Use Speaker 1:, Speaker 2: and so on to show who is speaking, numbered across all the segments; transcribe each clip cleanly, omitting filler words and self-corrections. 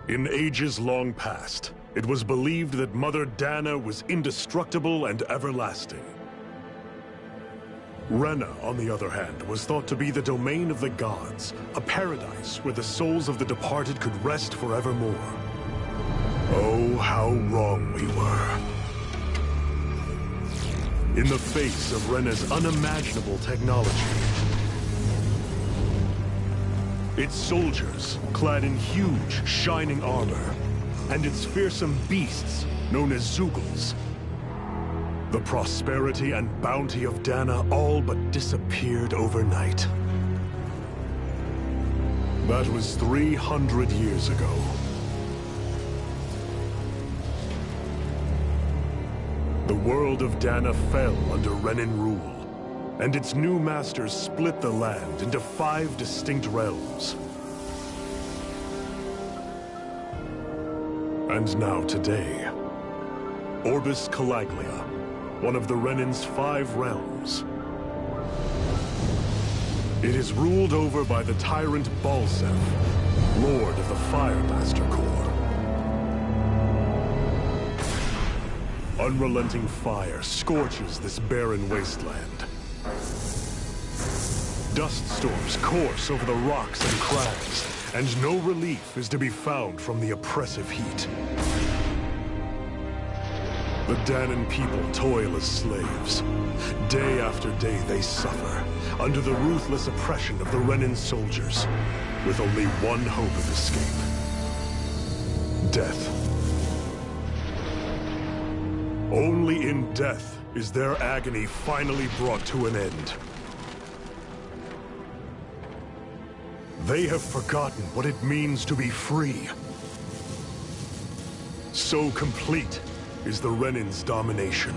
Speaker 1: In ages long past, it was believed that Mother Dana was indestructible and everlasting. Rena, on the other hand, was thought to be the domain of the gods, a paradise where the souls of the departed could rest forevermore. Oh, how wrong we were. In the face of Rena's unimaginable technology, its soldiers, clad in huge, shining armor, and its fearsome beasts, known as Zeugles. The prosperity and bounty of Dana all but disappeared overnight. That was 300 years ago. The world of Dana fell under Renan rule, and its new masters split the land into 5 distinct realms. And now today, Orbis Calaglia, one of the Renan's 5 realms. It is ruled over by the tyrant Balsef, Lord of the Firemaster Corps. Unrelenting fire scorches this barren wasteland. Dust storms course over the rocks and crags, and no relief is to be found from the oppressive heat. The Danan people toil as slaves. Day after day they suffer, under the ruthless oppression of the Renan soldiers, with only one hope of escape: death. Only in death is their agony finally brought to an end. They have forgotten what it means to be free. So complete is the Renan's domination.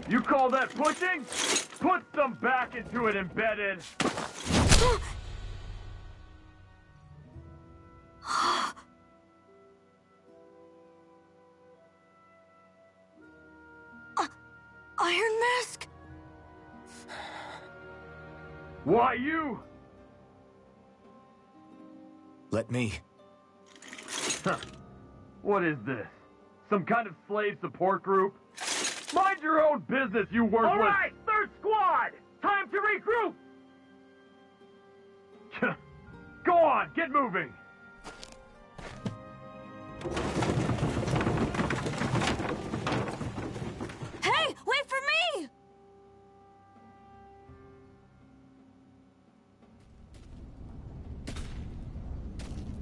Speaker 2: You call that pushing? Put some back into it, embedded!
Speaker 3: Iron Mask?
Speaker 2: Why you?
Speaker 4: Let me.
Speaker 2: What is this? Some kind of slave support group? Mind your own business, you worthless— All right, third squad! Time to regroup! Go on, get moving!
Speaker 3: Hey, wait for me!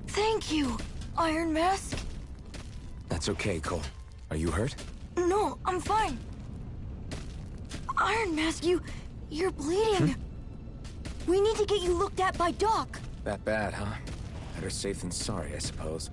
Speaker 3: Thank you, Iron Mask.
Speaker 4: That's okay, Cole. Are you hurt?
Speaker 3: No, I'm fine. Iron Mask, you're bleeding. We need to get you looked at by Doc.
Speaker 4: That bad, huh? Better safe than sorry, I suppose.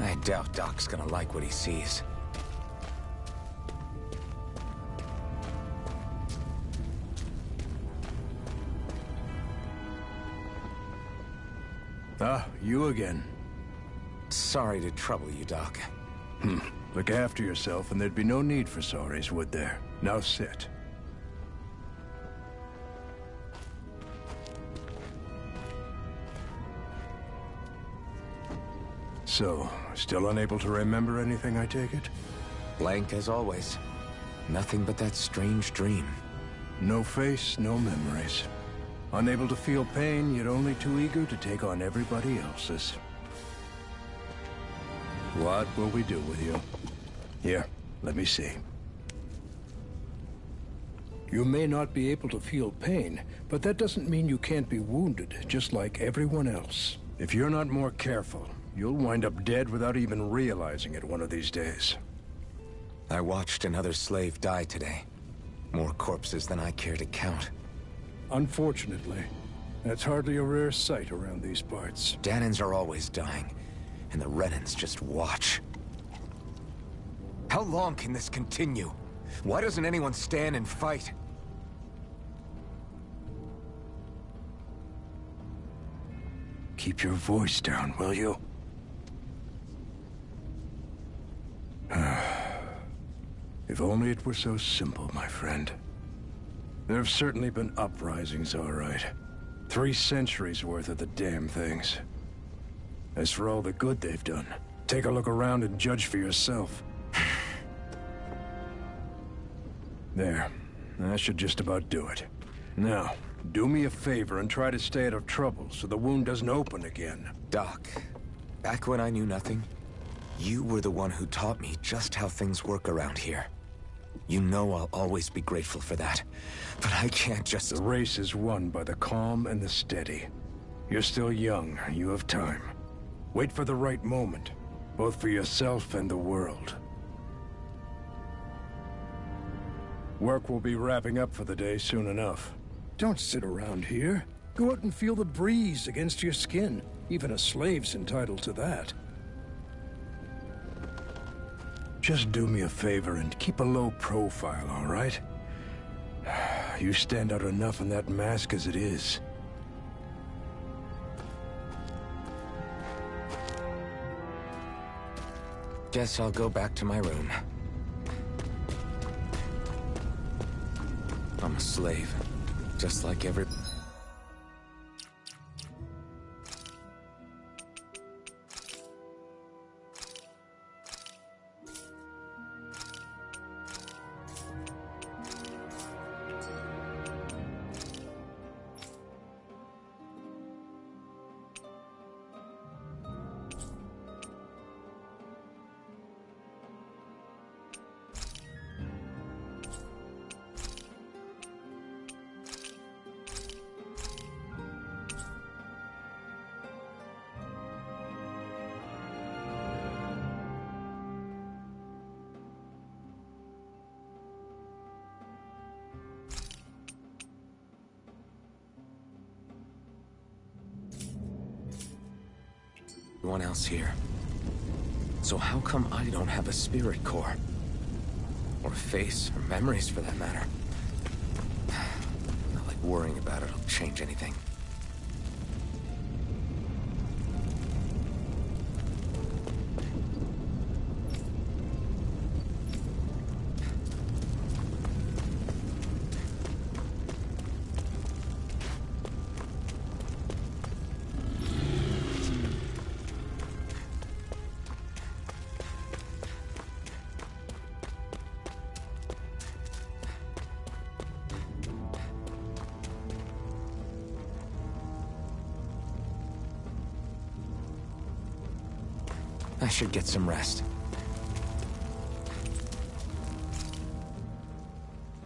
Speaker 4: I doubt Doc's gonna like what he sees.
Speaker 5: Ah, you again.
Speaker 4: Sorry to trouble you, Doc.
Speaker 5: Look after yourself, and there'd be no need for sorries, would there? Now sit. So, still unable to remember anything, I take it?
Speaker 4: Blank as always. Nothing but that strange dream.
Speaker 5: No face, no memories. Unable to feel pain, yet only too eager to take on everybody else's. What will we do with you? Here, let me see. You may not be able to feel pain, but that doesn't mean you can't be wounded, just like everyone else. If you're not more careful, you'll wind up dead without even realizing it one of these days.
Speaker 4: I watched another slave die today. More corpses than I care to count.
Speaker 5: Unfortunately, that's hardly a rare sight around these parts.
Speaker 4: Danans are always dying, and the Renans just watch. How long can this continue? Why doesn't anyone stand and fight?
Speaker 5: Keep your voice down, will you? If only it were so simple, my friend. There have certainly been uprisings, all right. 3 centuries worth of the damn things. As for all the good they've done, take a look around and judge for yourself. There. That should just about do it. Now, do me a favor and try to stay out of trouble so the wound doesn't open again.
Speaker 4: Doc, back when I knew nothing, you were the one who taught me just how things work around here. You know I'll always be grateful for that. But I can't just...
Speaker 5: The race is won by the calm and the steady. You're still young. You have time. Wait for the right moment, both for yourself and the world. Work will be wrapping up for the day soon enough. Don't sit around here. Go out and feel the breeze against your skin. Even a slave's entitled to that. Just do me a favor and keep a low profile, all right? You stand out enough in that mask as it is.
Speaker 4: Guess I'll go back to my room. I'm a slave, just like every... Everyone else here. So how come I don't have a spirit core? Or a face, or memories for that matter? Not like worrying about it'll change anything. I should get some rest.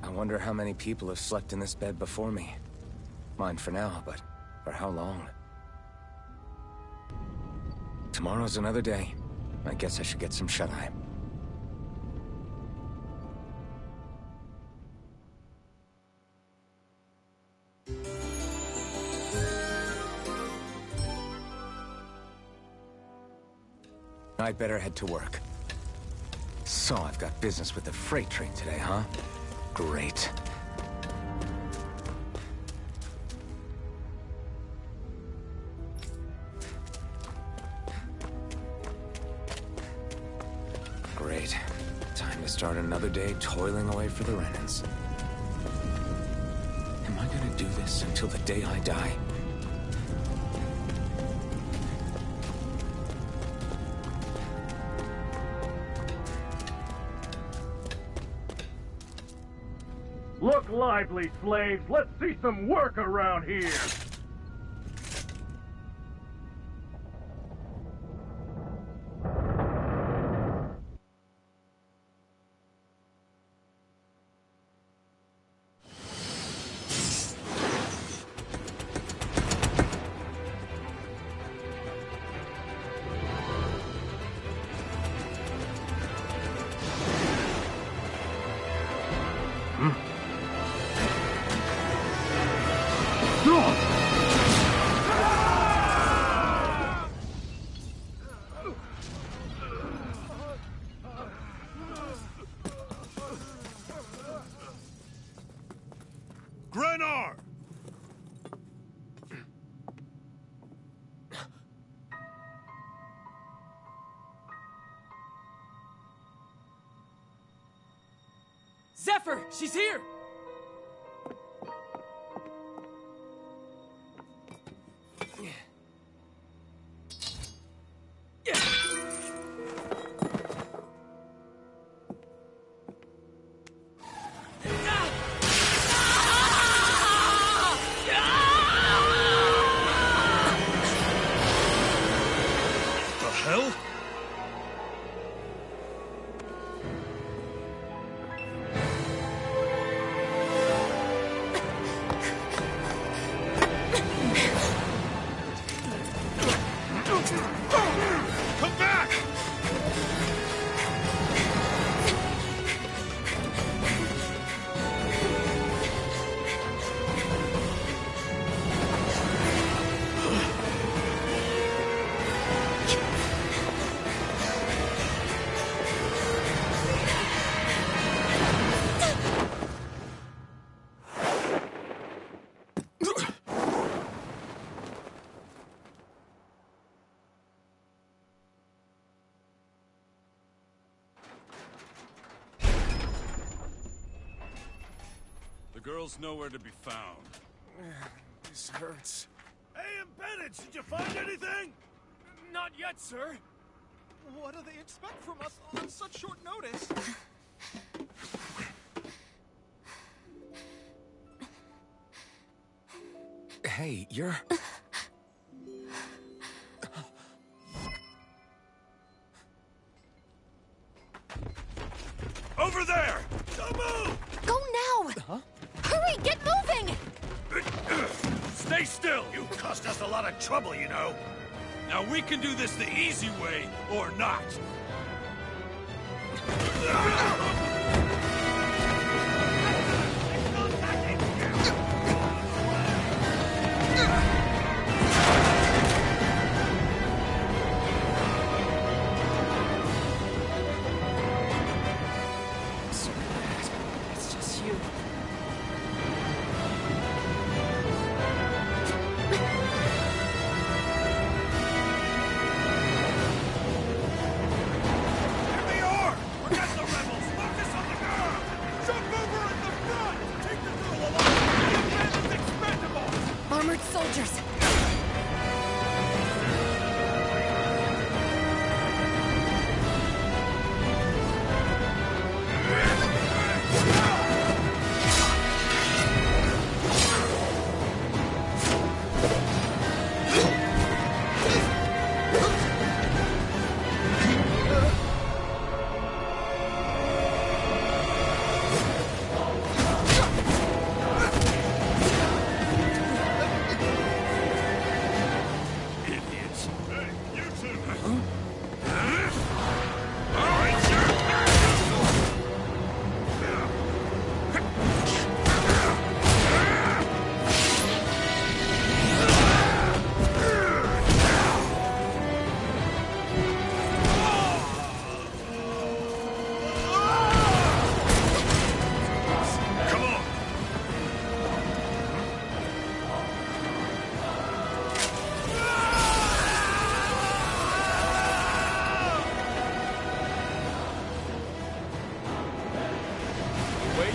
Speaker 4: I wonder how many people have slept in this bed before me. Mine for now, but for how long? Tomorrow's another day. I guess I should get some shut-eye. I'd better head to work. So I've got business with the freight train today, huh? Great. Time to start another day toiling away for the Renans. Am I gonna do this until the day I die?
Speaker 2: Look lively, slaves. Let's see some work around here.
Speaker 1: Grenar!
Speaker 6: Zephyr! She's here!
Speaker 1: The hell? Come back!
Speaker 7: The girl's nowhere to be found.
Speaker 6: This hurts.
Speaker 1: AM Bennett, did you find anything?
Speaker 6: Not yet, sir. What do they expect from us on such short notice?
Speaker 4: Hey, you're...
Speaker 1: Over there! Don't move!
Speaker 3: Go now! Huh? Hurry, get moving!
Speaker 1: Stay still! You caused us a lot of trouble, you know.
Speaker 7: Now we can do this the easy way, or not.
Speaker 6: It's just you.
Speaker 1: Here they are! Forget the rebels! Focus on the girl! Jump over in the front! Take the girl alive! The bandit's expendable!
Speaker 3: Armored soldiers!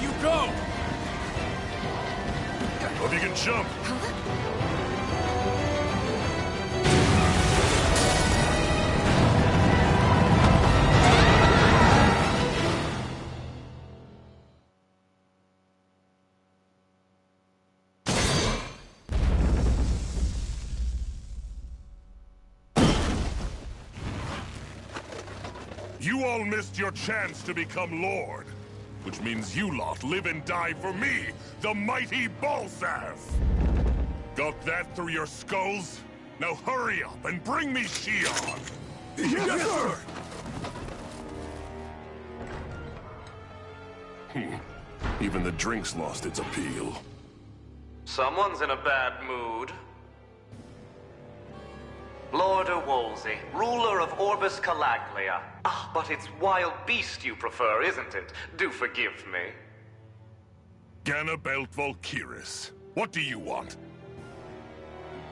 Speaker 7: you go!
Speaker 1: Hope you can jump. You all missed your chance to become Lord. Which means you lot live and die for me, the mighty Balsath! Got that through your skulls? Now hurry up and bring me Shion!
Speaker 5: Yes, sir!
Speaker 1: Even the drink's lost its appeal.
Speaker 8: Someone's in a bad mood. Lord Wolsey, ruler of Orbis Calaglia. Ah, but it's wild beast you prefer, isn't it? Do forgive me.
Speaker 1: Ganabelt Valkyris, what do you want?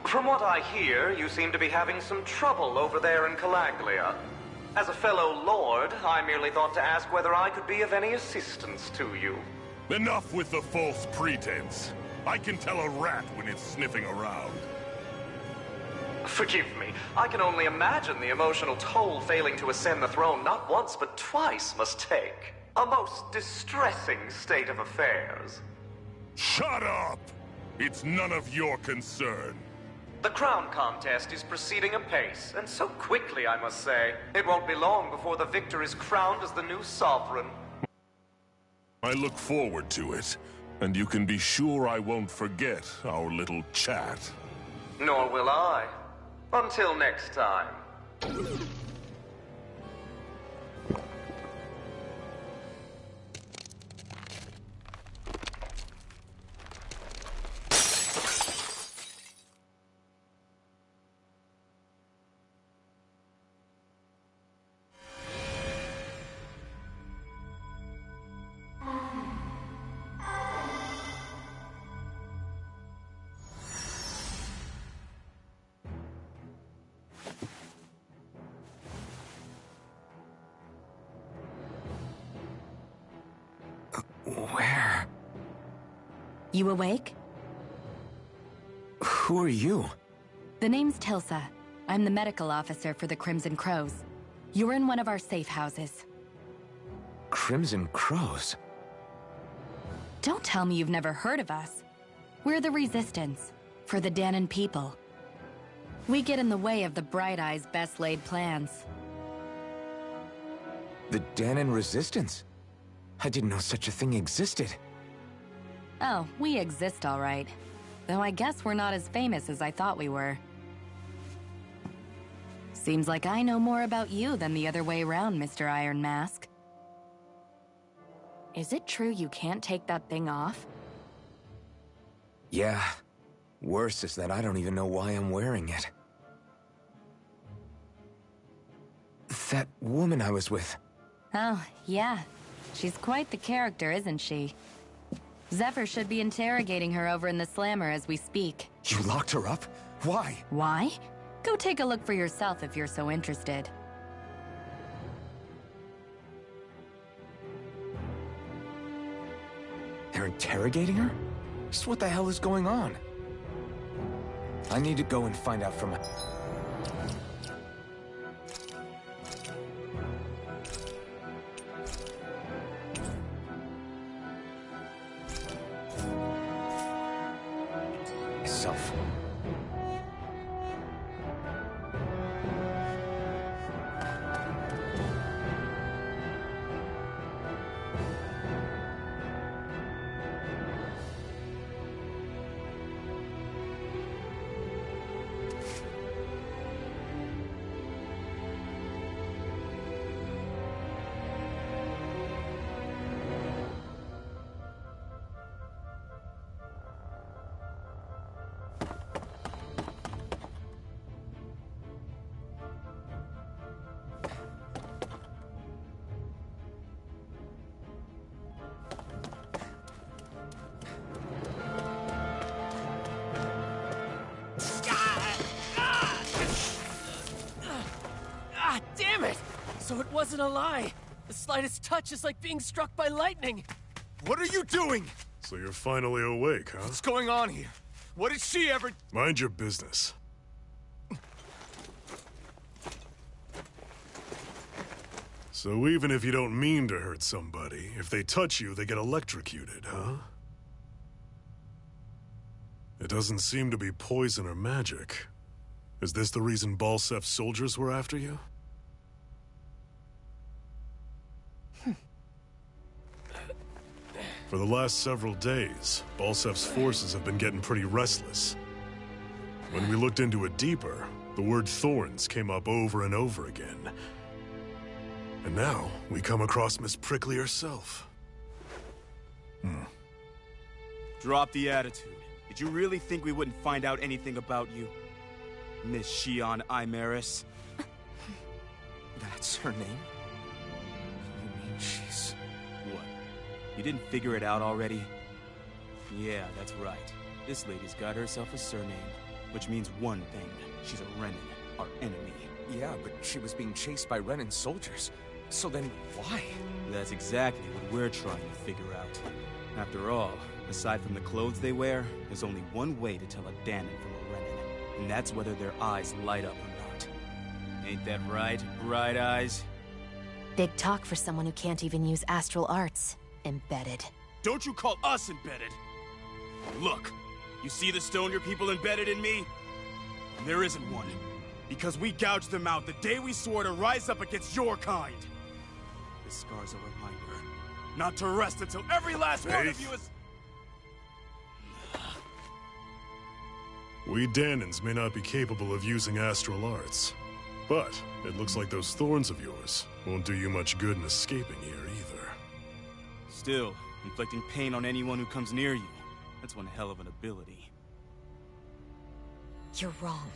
Speaker 8: From what I hear, you seem to be having some trouble over there in Calaglia. As a fellow lord, I merely thought to ask whether I could be of any assistance to you.
Speaker 1: Enough with the false pretense. I can tell a rat when it's sniffing around.
Speaker 8: Forgive me, I can only imagine the emotional toll failing to ascend the throne not once but twice must take. A most distressing state of affairs.
Speaker 1: Shut up! It's none of your concern.
Speaker 8: The crown contest is proceeding apace, and so quickly, I must say. It won't be long before the victor is crowned as the new sovereign.
Speaker 1: I look forward to it, and you can be sure I won't forget our little chat.
Speaker 8: Nor will I. Until next time.
Speaker 4: Where?
Speaker 9: You awake?
Speaker 4: Who are you?
Speaker 9: The name's Tilsa. I'm the medical officer for the Crimson Crows. You're in one of our safe houses.
Speaker 4: Crimson Crows?
Speaker 9: Don't tell me you've never heard of us. We're the Resistance, for the Danon people. We get in the way of the Bright Eye's best-laid plans.
Speaker 4: The Danon Resistance? I didn't know such a thing existed.
Speaker 9: Oh, we exist all right. Though I guess we're not as famous as I thought we were. Seems like I know more about you than the other way around, Mr. Iron Mask. Is it true you can't take that thing off?
Speaker 4: Yeah. Worse is that I don't even know why I'm wearing it. That woman I was with.
Speaker 9: Oh, yeah. She's quite the character, isn't she? Zephyr should be interrogating her over in the Slammer as we speak.
Speaker 4: You locked her up? Why?
Speaker 9: Why? Go take a look for yourself if you're so interested.
Speaker 4: They're interrogating her? Just what the hell is going on? I need to go and find out from... myself.
Speaker 6: Damn it! So it wasn't a lie. The slightest touch is like being struck by lightning. What are you doing?
Speaker 1: So you're finally awake, huh?
Speaker 6: What's going on here? What did she ever...
Speaker 1: Mind your business. So even if you don't mean to hurt somebody, if they touch you, they get electrocuted, huh? It doesn't seem to be poison or magic. Is this the reason Balsef's soldiers were after you? For the last several days, Balsef's forces have been getting pretty restless. When we looked into it deeper, the word thorns came up over and over again. And now, we come across Miss Prickly herself.
Speaker 6: Drop the attitude. Did you really think we wouldn't find out anything about you? Miss Shion Imeris?
Speaker 4: That's her name? You mean she's...
Speaker 6: What? You didn't figure it out already? Yeah, that's right. This lady's got herself a surname, which means one thing. She's a Renin, our enemy.
Speaker 4: Yeah, but she was being chased by Renin soldiers. So then, why?
Speaker 6: That's exactly what we're trying to figure out. After all, aside from the clothes they wear, there's only one way to tell a Danon from a Renin, and that's whether their eyes light up or not. Ain't that right, Bright Eyes?
Speaker 3: Big talk for someone who can't even use astral arts. Embedded.
Speaker 6: Don't you call us embedded! Look, you see the stone your people embedded in me? There isn't one. Because we gouged them out the day we swore to rise up against your kind. This scar's a reminder, not to rest until every last one of you is...
Speaker 1: We Danons may not be capable of using astral arts, but it looks like those thorns of yours won't do you much good in escaping here either.
Speaker 6: Still, inflicting pain on anyone who comes near you, that's one hell of an ability.
Speaker 3: You're wrong.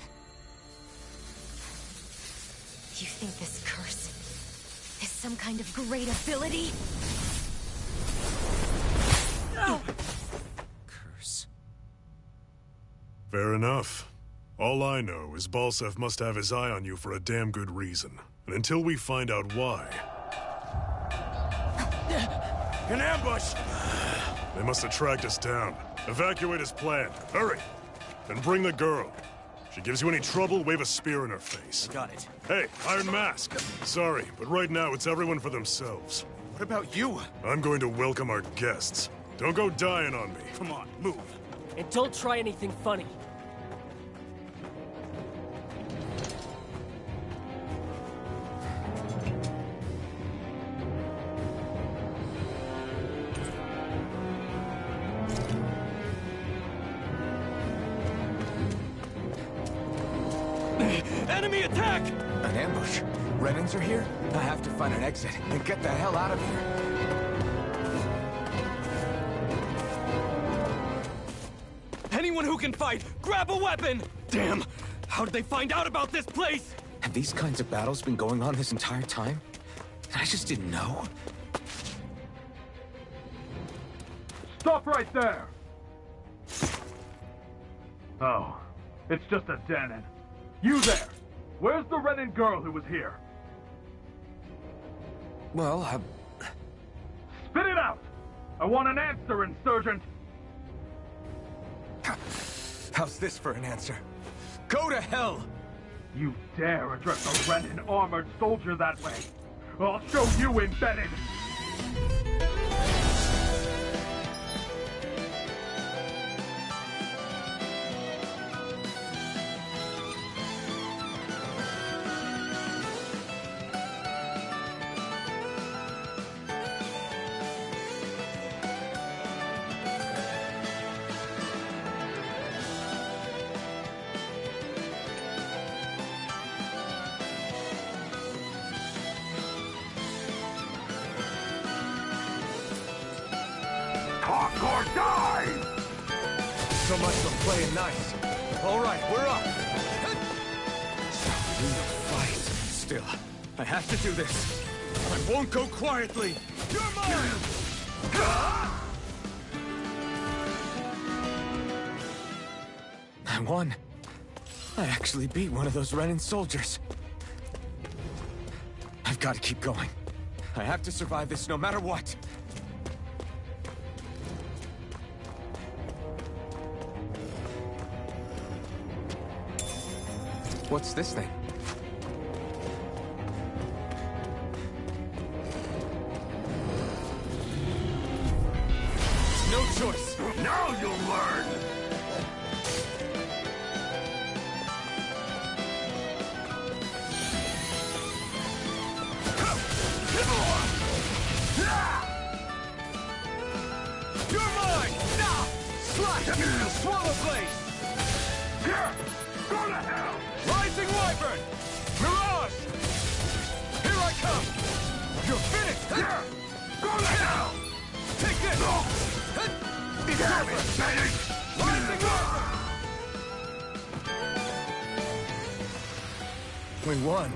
Speaker 3: You think this curse is some kind of great ability?
Speaker 4: Curse.
Speaker 1: Fair enough. All I know is Balsef must have his eye on you for a damn good reason. And until we find out why...
Speaker 6: An ambush!
Speaker 1: They must have tracked us down. Evacuate as planned. Hurry! And bring the girl. If she gives you any trouble, wave a spear in her face.
Speaker 6: Got it.
Speaker 1: Hey, Iron Mask. Sorry, but right now it's everyone for themselves.
Speaker 6: What about you?
Speaker 1: I'm going to welcome our guests. Don't go dying on me.
Speaker 6: Come on, move.
Speaker 10: And don't try anything funny.
Speaker 6: Enemy attack!
Speaker 4: An ambush? Renins are here? I have to find an exit and get the hell out of here.
Speaker 10: Anyone who can fight, grab a weapon! Damn! How did they find out about this place?
Speaker 4: Have these kinds of battles been going on this entire time? I just didn't know.
Speaker 2: Stop right there! Oh, it's just a Danon. You there! Where's the Renin girl who was here?
Speaker 4: Well,
Speaker 2: Spit it out! I want an answer, Insurgent!
Speaker 4: how's this for an answer? Go to hell!
Speaker 2: You dare address a Renin armored soldier that way? I'll show you, Embedded! Talk or die!
Speaker 4: So much for playing nice. All right, we're up. We fight. Still, I have to do this. I won't go quietly. You're mine! I won. I actually beat one of those Renin soldiers. I've got to keep going. I have to survive this no matter what. What's this thing? No choice.
Speaker 2: Now you'll learn!
Speaker 10: You're mine! Now! Slash! Swallow blade!
Speaker 2: Go to hell!
Speaker 10: Rising Wyvern! Mirage! Here I come! You're finished!
Speaker 2: Go to hell!
Speaker 10: Take this! It's
Speaker 2: Damn
Speaker 10: over!
Speaker 2: it, Benny!
Speaker 10: Rising Wyvern!
Speaker 4: We won.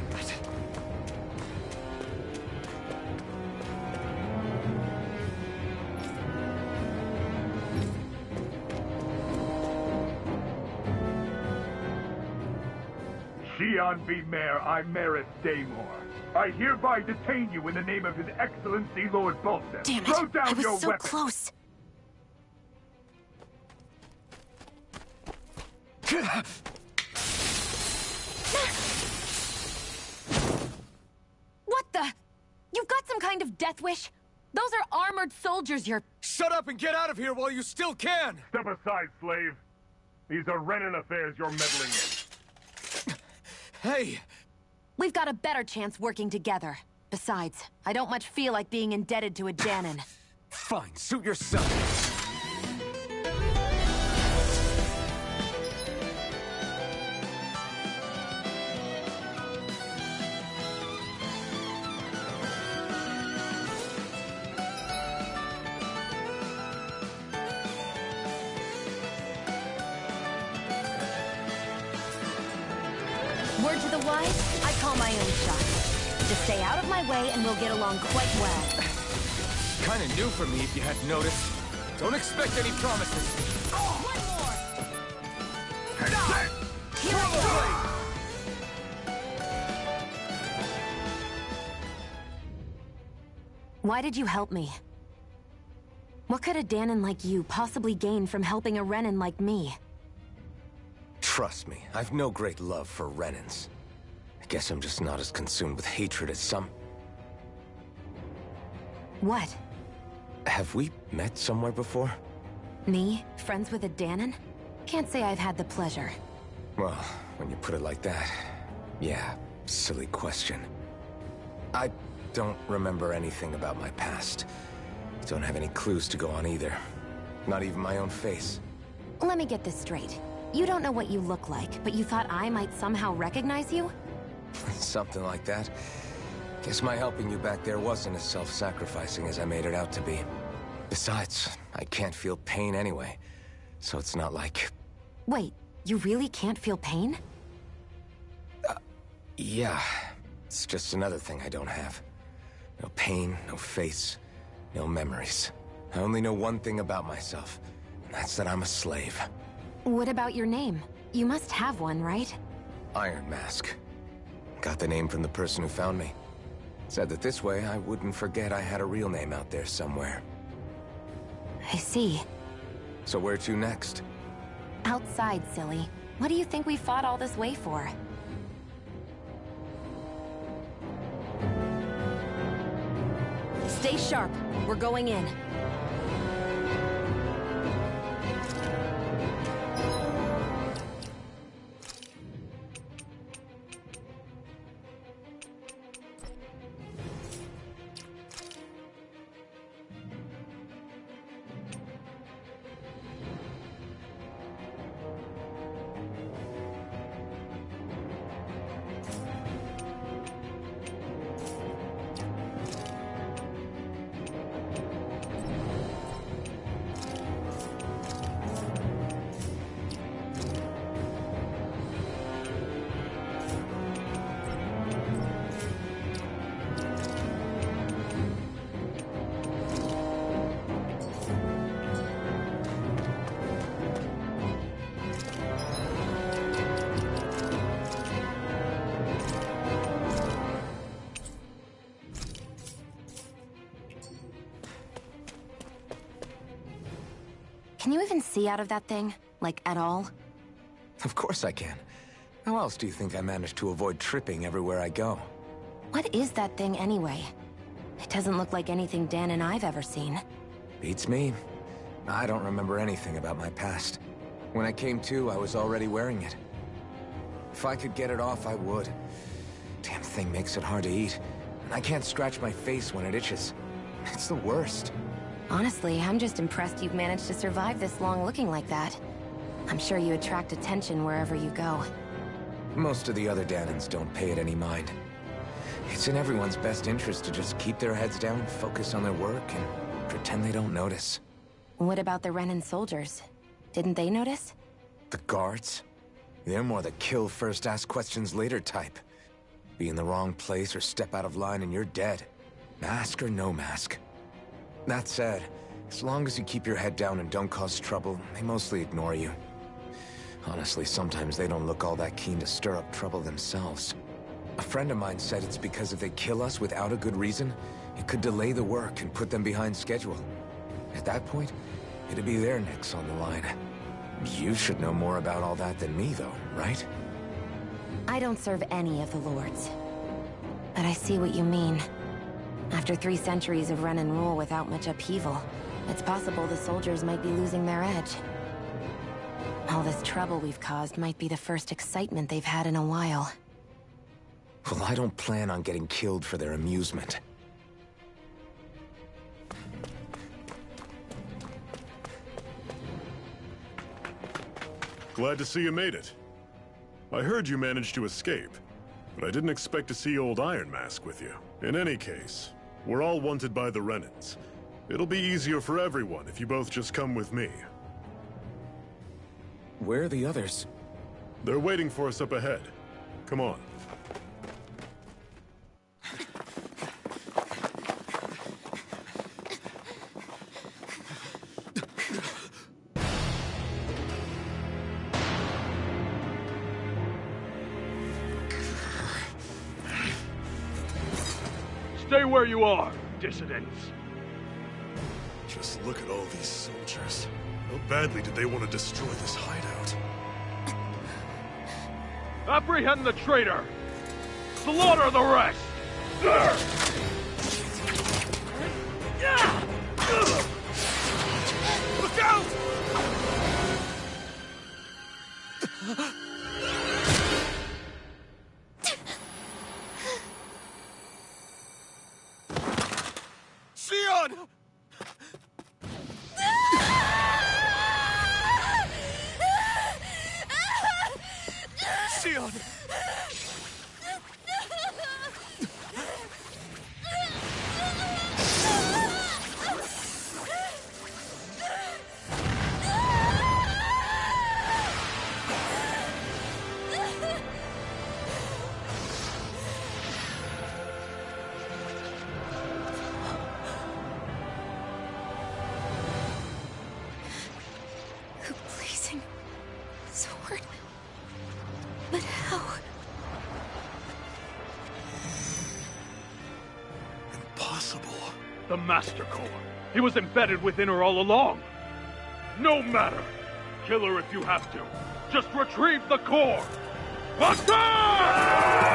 Speaker 2: Xian V. Mayor, I Maris Daymore. I hereby detain you in the name of His Excellency Lord Bolton.
Speaker 3: Damn it!
Speaker 2: Throw down
Speaker 3: I was
Speaker 2: your
Speaker 3: so
Speaker 2: weapon.
Speaker 3: close. What the? You've got some kind of death wish? Those are armored soldiers you're...
Speaker 10: Shut up and get out of here while you still can!
Speaker 2: Step aside, slave. These are Renan affairs you're meddling in.
Speaker 10: Hey!
Speaker 3: We've got a better chance working together. Besides, I don't much feel like being indebted to a Danon.
Speaker 4: Fine, suit yourself.
Speaker 3: Word to the wise, I call my own shot. Just stay out of my way and we'll get along quite well.
Speaker 4: Kinda new for me if you hadn't noticed. Don't expect any promises.
Speaker 3: One more! Here I go! Why did you help me? What could a Danon like you possibly gain from helping a Renan like me?
Speaker 4: Trust me, I've no great love for Renans. I guess I'm just not as consumed with hatred as some...
Speaker 3: What?
Speaker 4: Have we met somewhere before?
Speaker 3: Me? Friends with a Danon? Can't say I've had the pleasure.
Speaker 4: Well, when you put it like that, yeah, silly question. I don't remember anything about my past. Don't have any clues to go on either. Not even my own face.
Speaker 3: Let me get this straight. You don't know what you look like, but you thought I might somehow recognize you?
Speaker 4: Something like that. Guess my helping you back there wasn't as self-sacrificing as I made it out to be. Besides, I can't feel pain anyway, so it's not like...
Speaker 3: Wait, you really can't feel pain?
Speaker 4: Yeah. It's just another thing I don't have. No pain, no face, no memories. I only know one thing about myself, and that's that I'm a slave.
Speaker 3: What about your name? You must have one, right?
Speaker 4: Iron Mask. Got the name from the person who found me. Said that this way I wouldn't forget I had a real name out there somewhere.
Speaker 3: I see.
Speaker 4: So where to next?
Speaker 3: Outside, silly. What do you think we fought all this way for? Stay sharp. We're going in. Can you even see out of that thing? Like, at all?
Speaker 4: Of course I can. How else do you think I managed to avoid tripping everywhere I go?
Speaker 3: What is that thing anyway? It doesn't look like anything Dan and I've ever seen.
Speaker 4: Beats me. I don't remember anything about my past. When I came to, I was already wearing it. If I could get it off, I would. Damn thing makes it hard to eat. And I can't scratch my face when it itches. It's the worst.
Speaker 3: Honestly, I'm just impressed you've managed to survive this long looking like that. I'm sure you attract attention wherever you go.
Speaker 4: Most of the other Danans don't pay it any mind. It's in everyone's best interest to just keep their heads down, focus on their work, and pretend they don't notice.
Speaker 3: What about the Renan soldiers? Didn't they notice?
Speaker 4: The guards? They're more the kill first, ask questions later type. Be in the wrong place or step out of line and you're dead. Mask or no mask. That said, as long as you keep your head down and don't cause trouble, they mostly ignore you. Honestly, sometimes they don't look all that keen to stir up trouble themselves. A friend of mine said it's because if they kill us without a good reason, it could delay the work and put them behind schedule. At that point, it'd be their necks on the line. You should know more about all that than me, though, right?
Speaker 3: I don't serve any of the lords. But I see what you mean. After 3 centuries of Renan rule without much upheaval, it's possible the soldiers might be losing their edge. All this trouble we've caused might be the first excitement they've had in a while.
Speaker 4: Well, I don't plan on getting killed for their amusement.
Speaker 1: Glad to see you made it. I heard you managed to escape, but I didn't expect to see old Iron Mask with you. In any case, we're all wanted by the Renans. It'll be easier for everyone if you both just come with me.
Speaker 4: Where are the others?
Speaker 1: They're waiting for us up ahead. Come on.
Speaker 2: Stay where you are, dissidents.
Speaker 1: Just look at all these soldiers. How badly did they want to destroy this hideout?
Speaker 2: Apprehend the traitor! Slaughter the rest!
Speaker 6: Look out! Sion! Sion!
Speaker 3: Blazing sword. But how?
Speaker 1: Impossible.
Speaker 2: The Master Core. He was embedded within her all along. No matter. Kill her if you have to. Just retrieve the core. Attack!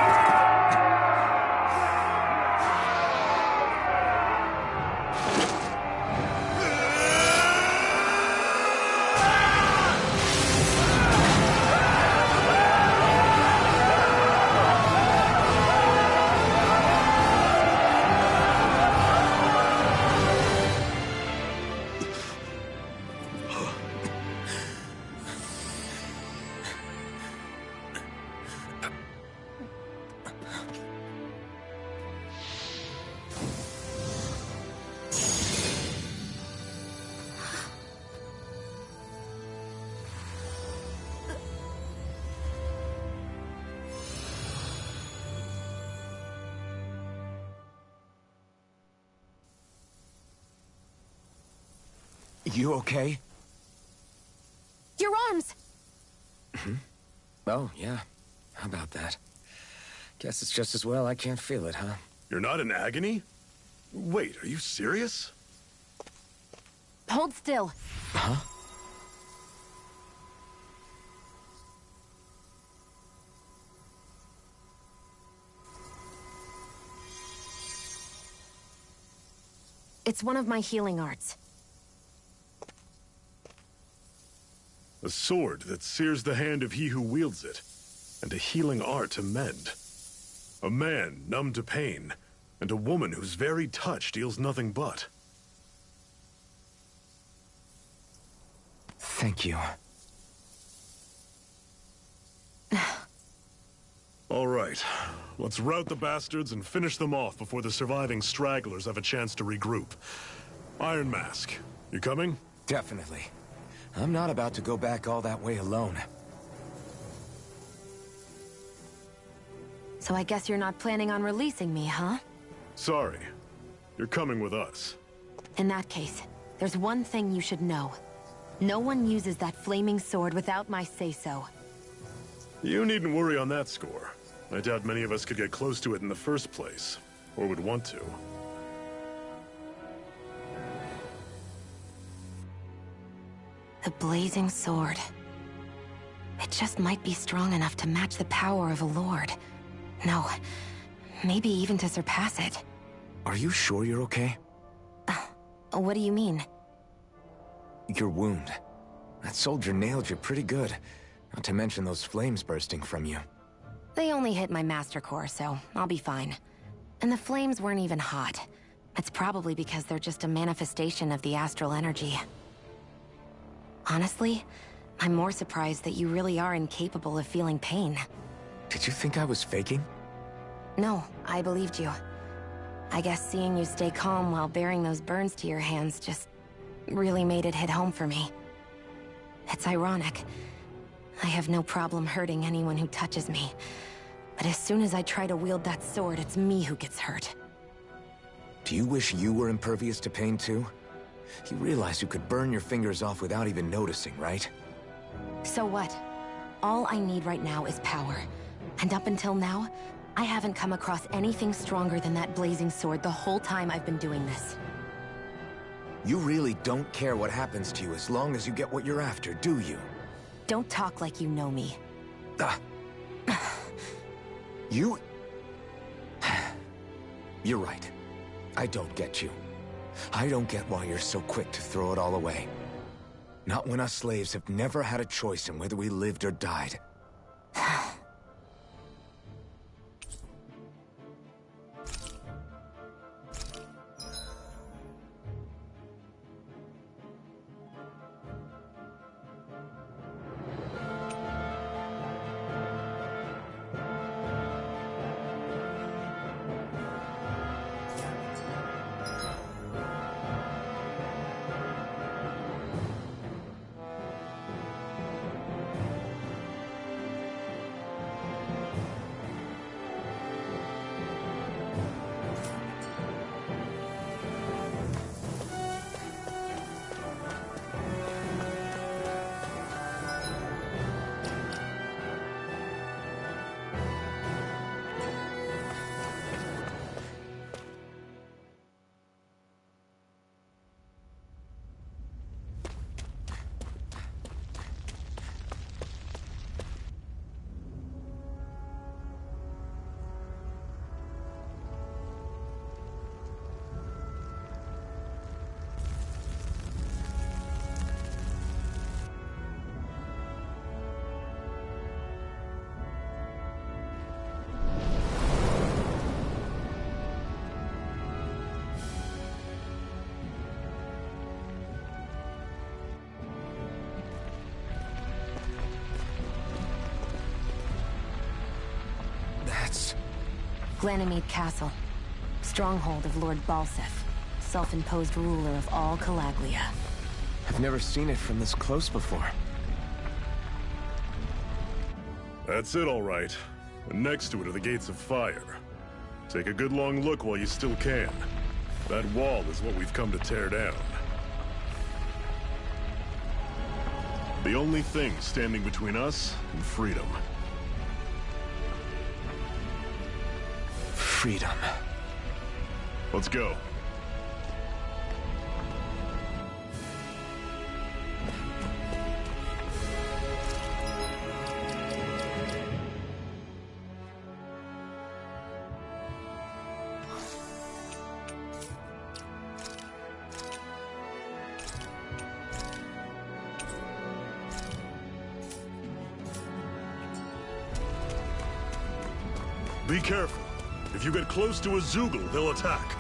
Speaker 4: You okay?
Speaker 3: Your arms!
Speaker 4: Oh, yeah. How about that? Guess it's just as well I can't feel it, huh?
Speaker 1: You're not in agony? Wait, are you serious?
Speaker 3: Hold still.
Speaker 4: Huh?
Speaker 3: It's one of my healing arts.
Speaker 1: A sword that sears the hand of he who wields it, and a healing art to mend. A man numb to pain, and a woman whose very touch deals nothing but.
Speaker 4: Thank you.
Speaker 1: All right, let's rout the bastards and finish them off before the surviving stragglers have a chance to regroup. Iron Mask, you coming?
Speaker 4: Definitely. I'm not about to go back all that way alone.
Speaker 3: So I guess you're not planning on releasing me, huh?
Speaker 1: Sorry. You're coming with us.
Speaker 3: In that case, there's one thing you should know. No one uses that flaming sword without my say-so.
Speaker 1: You needn't worry on that score. I doubt many of us could get close to it in the first place, or would want to.
Speaker 3: The blazing sword. It just might be strong enough to match the power of a lord. No, maybe even to surpass it.
Speaker 4: Are you sure you're okay?
Speaker 3: What do you mean?
Speaker 4: Your wound. That soldier nailed you pretty good. Not to mention those flames bursting from you.
Speaker 3: They only hit my master core, so I'll be fine. And the flames weren't even hot. It's probably because they're just a manifestation of the astral energy. Honestly, I'm more surprised that you really are incapable of feeling pain.
Speaker 4: Did you think I was faking?
Speaker 3: No, I believed you. I guess seeing you stay calm while bearing those burns to your hands just really made it hit home for me. It's ironic. I have no problem hurting anyone who touches me. But as soon as I try to wield that sword, it's me who gets hurt.
Speaker 4: Do you wish you were impervious to pain too? You realize you could burn your fingers off without even noticing, right?
Speaker 3: So what? All I need right now is power. And up until now, I haven't come across anything stronger than that blazing sword the whole time I've been doing this.
Speaker 4: You really don't care what happens to you as long as you get what you're after, do you?
Speaker 3: Don't talk like you know me.
Speaker 4: You... You're right. I don't get you. I don't get why you're so quick to throw it all away. Not when us slaves have never had a choice in whether we lived or died.
Speaker 3: Glanimede Castle. Stronghold of Lord Balsef, self-imposed ruler of all Calaglia.
Speaker 4: I've never seen it from this close before.
Speaker 1: That's it, all right. And next to it are the Gates of Fire. Take a good long look while you still can. That wall is what we've come to tear down. The only thing standing between us and freedom.
Speaker 4: Freedom.
Speaker 1: Let's go. Be careful. If you get close to a Zoogle, they'll attack.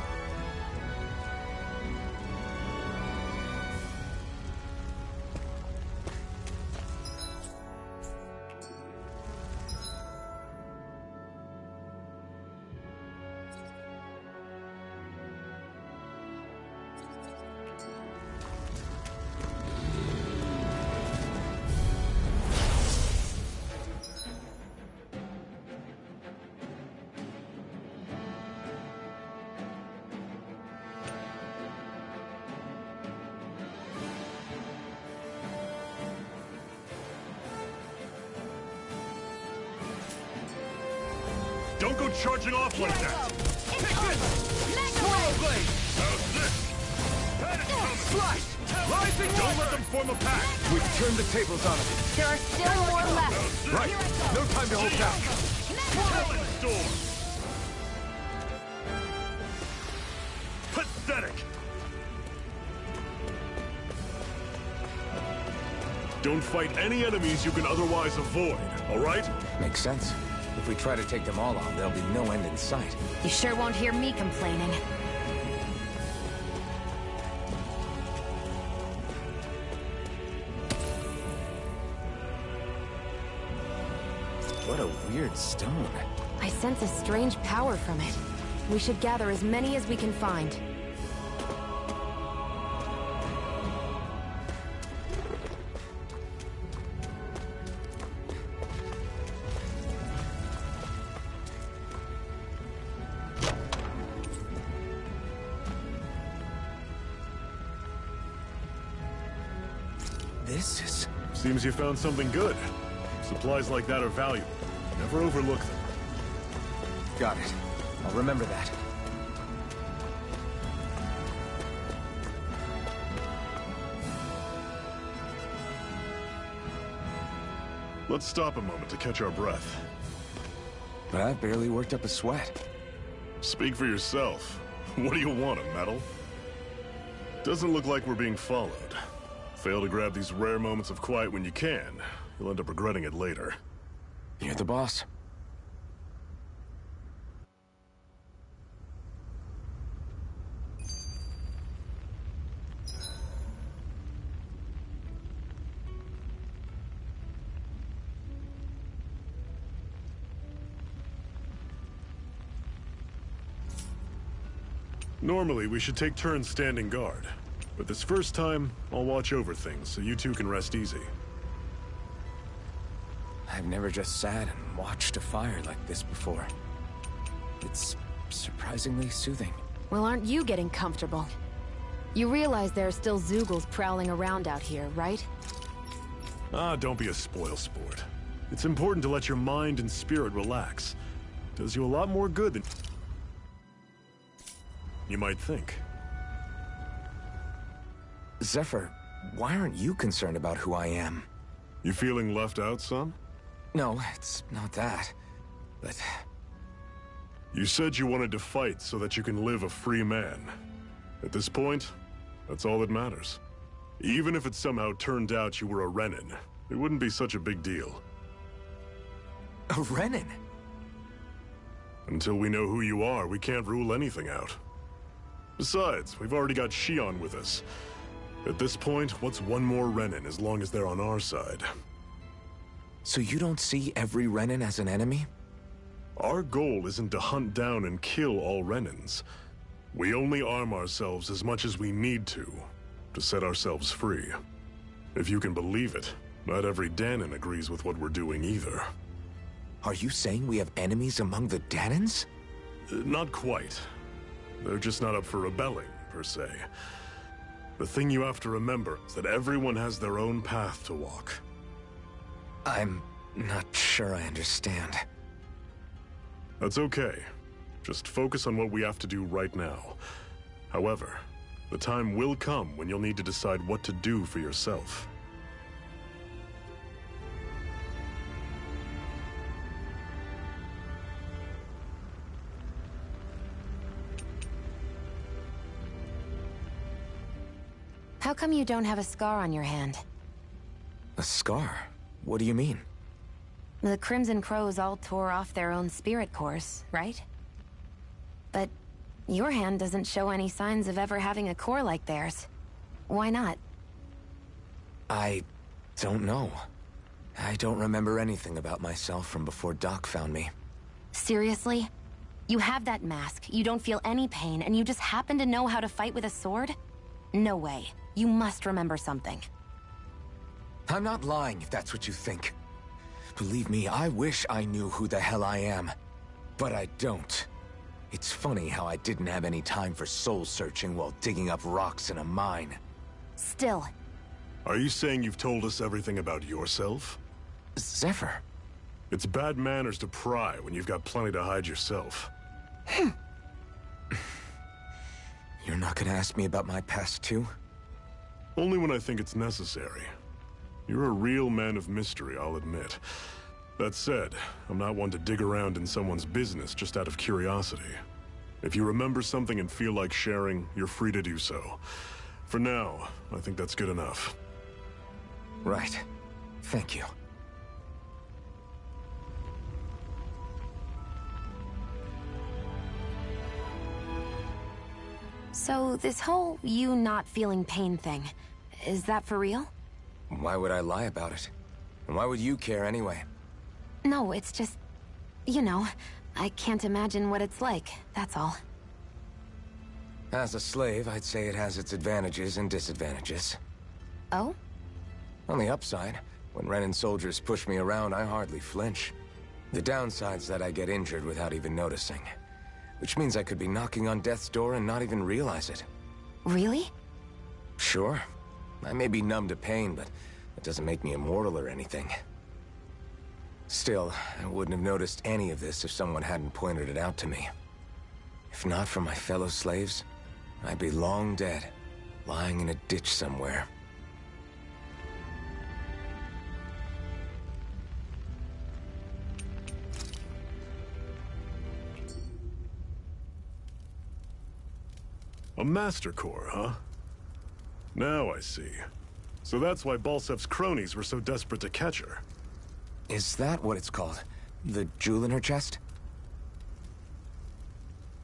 Speaker 1: Don't go charging off like that!
Speaker 7: Swirl blade!
Speaker 1: How's this? That is coming!
Speaker 7: Slice! Rising
Speaker 1: Don't let them form a pack!
Speaker 4: We've turned the tables on them.
Speaker 3: There are still more left.
Speaker 4: Right. No time to hold back.
Speaker 1: Talon Storm! Pathetic! Don't fight any enemies you can otherwise avoid, alright?
Speaker 4: Makes sense. If we try to take them all on, there'll be no end in sight.
Speaker 3: You sure won't hear me complaining.
Speaker 4: What a weird stone.
Speaker 3: I sense a strange power from it. We should gather as many as we can find.
Speaker 4: This is...
Speaker 1: Seems you found something good. Supplies like that are valuable. Never overlook them.
Speaker 4: Got it. I'll remember that.
Speaker 1: Let's stop a moment to catch our breath.
Speaker 4: That barely worked up a sweat.
Speaker 1: Speak for yourself. What do you want, a medal? Doesn't look like we're being followed. Fail to grab these rare moments of quiet when you can. You'll end up regretting it later.
Speaker 4: You're the boss.
Speaker 1: Normally, we should take turns standing guard. But this first time, I'll watch over things so you two can rest easy.
Speaker 4: I've never just sat and watched a fire like this before. It's surprisingly soothing.
Speaker 3: Well, aren't you getting comfortable? You realize there are still Zoogles prowling around out here, right?
Speaker 1: Ah, don't be a spoilsport. It's important to let your mind and spirit relax. Does you a lot more good than you might think.
Speaker 4: Zephyr, why aren't you concerned about who I am?
Speaker 1: You feeling left out, son?
Speaker 4: No, it's not that. But...
Speaker 1: You said you wanted to fight so that you can live a free man. At this point, that's all that matters. Even if it somehow turned out you were a Renin, it wouldn't be such a big deal.
Speaker 4: A Renin?
Speaker 1: Until we know who you are, we can't rule anything out. Besides, we've already got Shion with us. At this point, what's one more Renin as long as they're on our side?
Speaker 4: So you don't see every Renin as an enemy?
Speaker 1: Our goal isn't to hunt down and kill all Renins. We only arm ourselves as much as we need to set ourselves free. If you can believe it, not every Danon agrees with what we're doing either.
Speaker 4: Are you saying we have enemies among the Danons?
Speaker 1: Not quite. They're just not up for rebelling, per se. The thing you have to remember is that everyone has their own path to walk.
Speaker 4: I'm not sure I understand.
Speaker 1: That's okay. Just focus on what we have to do right now. However, the time will come when you'll need to decide what to do for yourself.
Speaker 3: How come you don't have a scar on your hand?
Speaker 4: A scar? What do you mean?
Speaker 3: The Crimson Crows all tore off their own spirit cores, right? But your hand doesn't show any signs of ever having a core like theirs. Why not?
Speaker 4: I don't know. I don't remember anything about myself from before Doc found me.
Speaker 3: Seriously? You have that mask, you don't feel any pain, and you just happen to know how to fight with a sword? No way. You must remember something.
Speaker 4: I'm not lying if that's what you think. Believe me, I wish I knew who the hell I am. But I don't. It's funny how I didn't have any time for soul-searching while digging up rocks in a mine.
Speaker 3: Still.
Speaker 1: Are you saying you've told us everything about yourself?
Speaker 4: Zephyr.
Speaker 1: It's bad manners to pry when you've got plenty to hide yourself.
Speaker 4: You're not gonna ask me about my past, too?
Speaker 1: Only when I think it's necessary. You're a real man of mystery, I'll admit. That said, I'm not one to dig around in someone's business just out of curiosity. If you remember something and feel like sharing, you're free to do so. For now, I think that's good enough.
Speaker 4: Right. Thank you.
Speaker 3: So, this whole you not feeling pain thing, is that for real?
Speaker 4: Why would I lie about it? And why would you care anyway?
Speaker 3: No, it's just... you know, I can't imagine what it's like, that's all.
Speaker 4: As a slave, I'd say it has its advantages and disadvantages.
Speaker 3: Oh?
Speaker 4: On the upside, when Renan soldiers push me around, I hardly flinch. The downside's that I get injured without even noticing. Which means I could be knocking on death's door and not even realize it.
Speaker 3: Really?
Speaker 4: Sure. I may be numb to pain, but that doesn't make me immortal or anything. Still, I wouldn't have noticed any of this if someone hadn't pointed it out to me. If not for my fellow slaves, I'd be long dead, lying in a ditch somewhere.
Speaker 1: A Master Core, huh? Now I see. So that's why Balsef's cronies were so desperate to catch her.
Speaker 4: Is that what it's called? The jewel in her chest?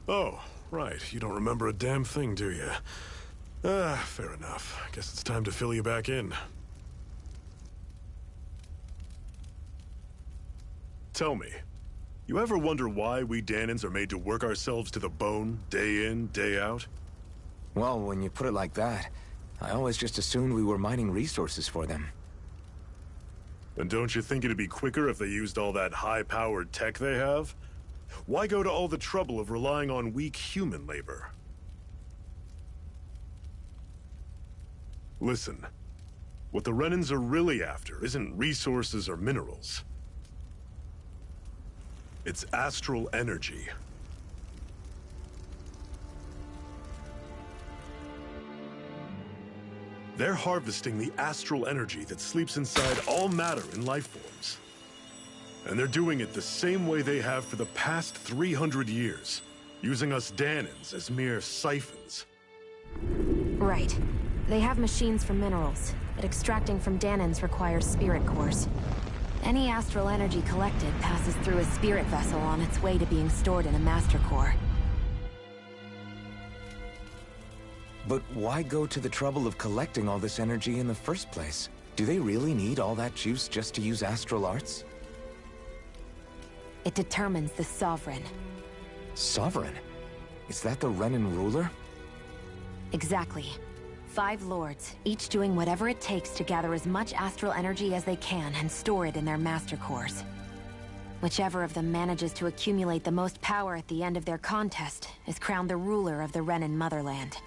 Speaker 1: Oh, right. You don't remember a damn thing, do you? Fair enough. Guess it's time to fill you back in. Tell me, you ever wonder why we Danans are made to work ourselves to the bone, day in, day out?
Speaker 4: Well, when you put it like that, I always just assumed we were mining resources for them.
Speaker 1: And don't you think it'd be quicker if they used all that high-powered tech they have? Why go to all the trouble of relying on weak human labor? Listen, what the Renans are really after isn't resources or minerals. It's astral energy. They're harvesting the astral energy that sleeps inside all matter in life forms. And they're doing it the same way they have for the past 300 years, using us Danans as mere siphons.
Speaker 3: Right. They have machines for minerals, but extracting from Danans requires spirit cores. Any astral energy collected passes through a spirit vessel on its way to being stored in a master core.
Speaker 4: But why go to the trouble of collecting all this energy in the first place? Do they really need all that juice just to use astral arts?
Speaker 3: It determines the Sovereign.
Speaker 4: Sovereign? Is that the Renan ruler?
Speaker 3: Exactly. 5 lords, each doing whatever it takes to gather as much astral energy as they can and store it in their master cores. Whichever of them manages to accumulate the most power at the end of their contest is crowned the ruler of the Renan motherland.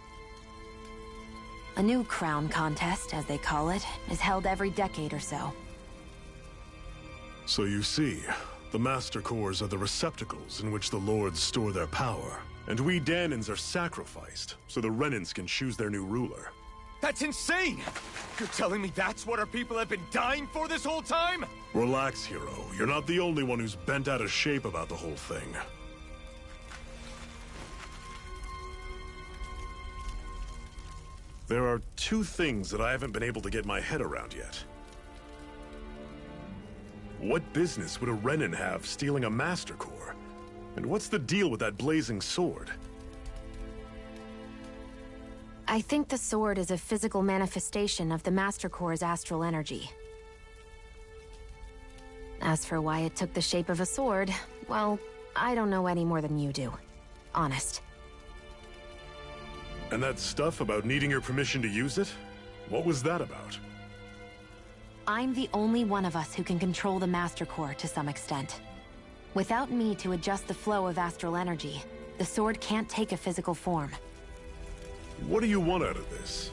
Speaker 3: A new crown contest, as they call it, is held every decade or so.
Speaker 1: So you see, the Master Cores are the receptacles in which the Lords store their power. And we Danans are sacrificed, so the Renans can choose their new ruler.
Speaker 10: That's insane! You're telling me that's what our people have been dying for this whole time?
Speaker 1: Relax, hero. You're not the only one who's bent out of shape about the whole thing. There are 2 things that I haven't been able to get my head around yet. What business would a Renin have stealing a Master Core? And what's the deal with that blazing sword?
Speaker 3: I think the sword is a physical manifestation of the Master Core's astral energy. As for why it took the shape of a sword, well, I don't know any more than you do. Honest.
Speaker 1: And that stuff about needing your permission to use it? What was that about?
Speaker 3: I'm the only one of us who can control the Master Core to some extent. Without me to adjust the flow of astral energy, the sword can't take a physical form.
Speaker 1: What do you want out of this?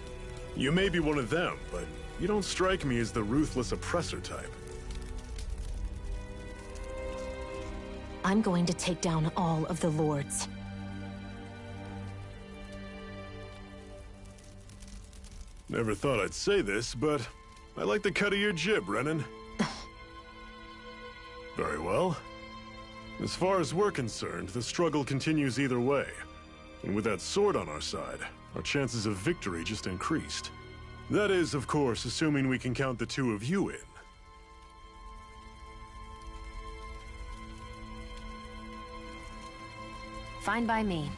Speaker 1: You may be one of them, but you don't strike me as the ruthless oppressor type.
Speaker 3: I'm going to take down all of the Lords.
Speaker 1: Never thought I'd say this, but I like the cut of your jib, Renin. Very well. As far as we're concerned, the struggle continues either way. And with that sword on our side, our chances of victory just increased. That is, of course, assuming we can count the two of you in.
Speaker 3: Fine by me.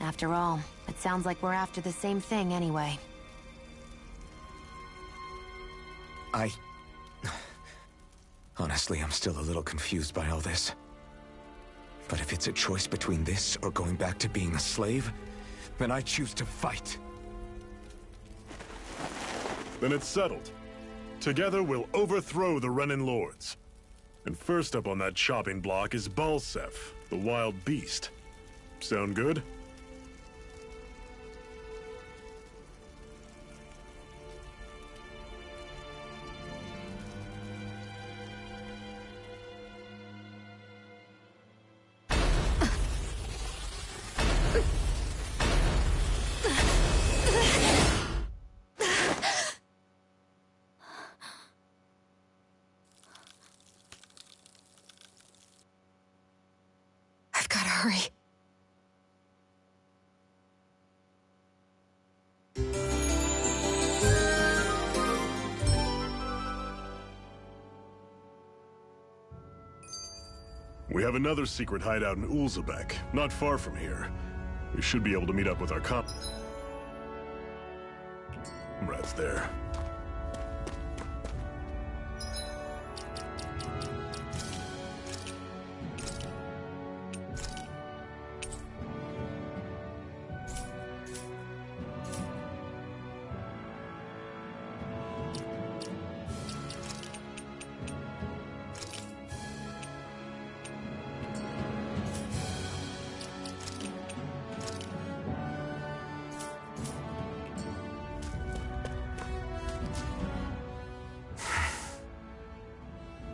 Speaker 3: After all, it sounds like we're after the same thing anyway.
Speaker 4: Honestly, I'm still a little confused by all this. But if it's a choice between this or going back to being a slave, then I choose to fight.
Speaker 1: Then it's settled. Together we'll overthrow the Renin Lords. And first up on that chopping block is Balsef, the wild beast. Sound good?
Speaker 3: I've gotta hurry.
Speaker 1: We have another secret hideout in Ulzebek, not far from here. We should be able to meet up with our comrades there.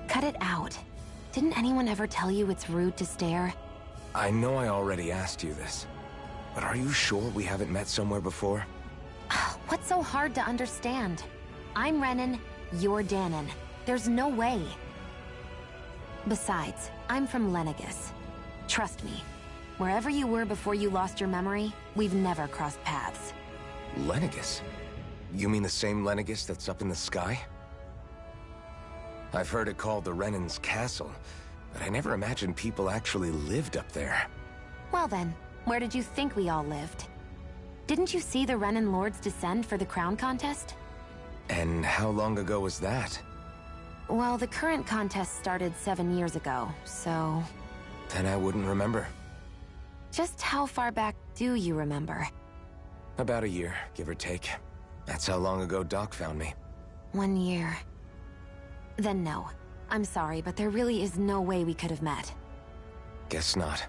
Speaker 3: Cut it out. Didn't anyone ever tell you it's rude to stare?
Speaker 4: I know I already asked you this, but are you sure we haven't met somewhere before?
Speaker 3: What's so hard to understand? I'm Renin, you're Danon. There's no way. Besides, I'm from Lenegis. Trust me, wherever you were before you lost your memory, we've never crossed paths.
Speaker 4: Lenegis? You mean the same Lenegis that's up in the sky? I've heard it called the Renin's Castle, but I never imagined people actually lived up there.
Speaker 3: Well then, where did you think we all lived? Didn't you see the Renin Lords descend for the crown contest?
Speaker 4: And how long ago was that?
Speaker 3: Well, the current contest started 7 years ago, so...
Speaker 4: Then I wouldn't remember.
Speaker 3: Just how far back do you remember?
Speaker 4: About a year, give or take. That's how long ago Doc found me.
Speaker 3: 1 year. Then no. I'm sorry, but there really is no way we could have met.
Speaker 4: Guess not.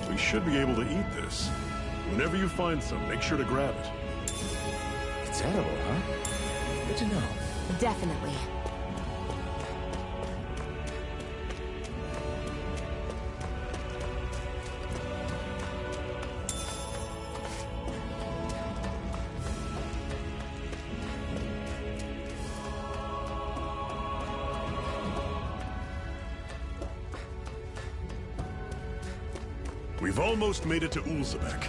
Speaker 1: We should be able to eat this. Whenever you find some, make sure to grab it.
Speaker 4: It's edible, huh? Good to know.
Speaker 3: Definitely.
Speaker 1: We've almost made it to Ulzebek.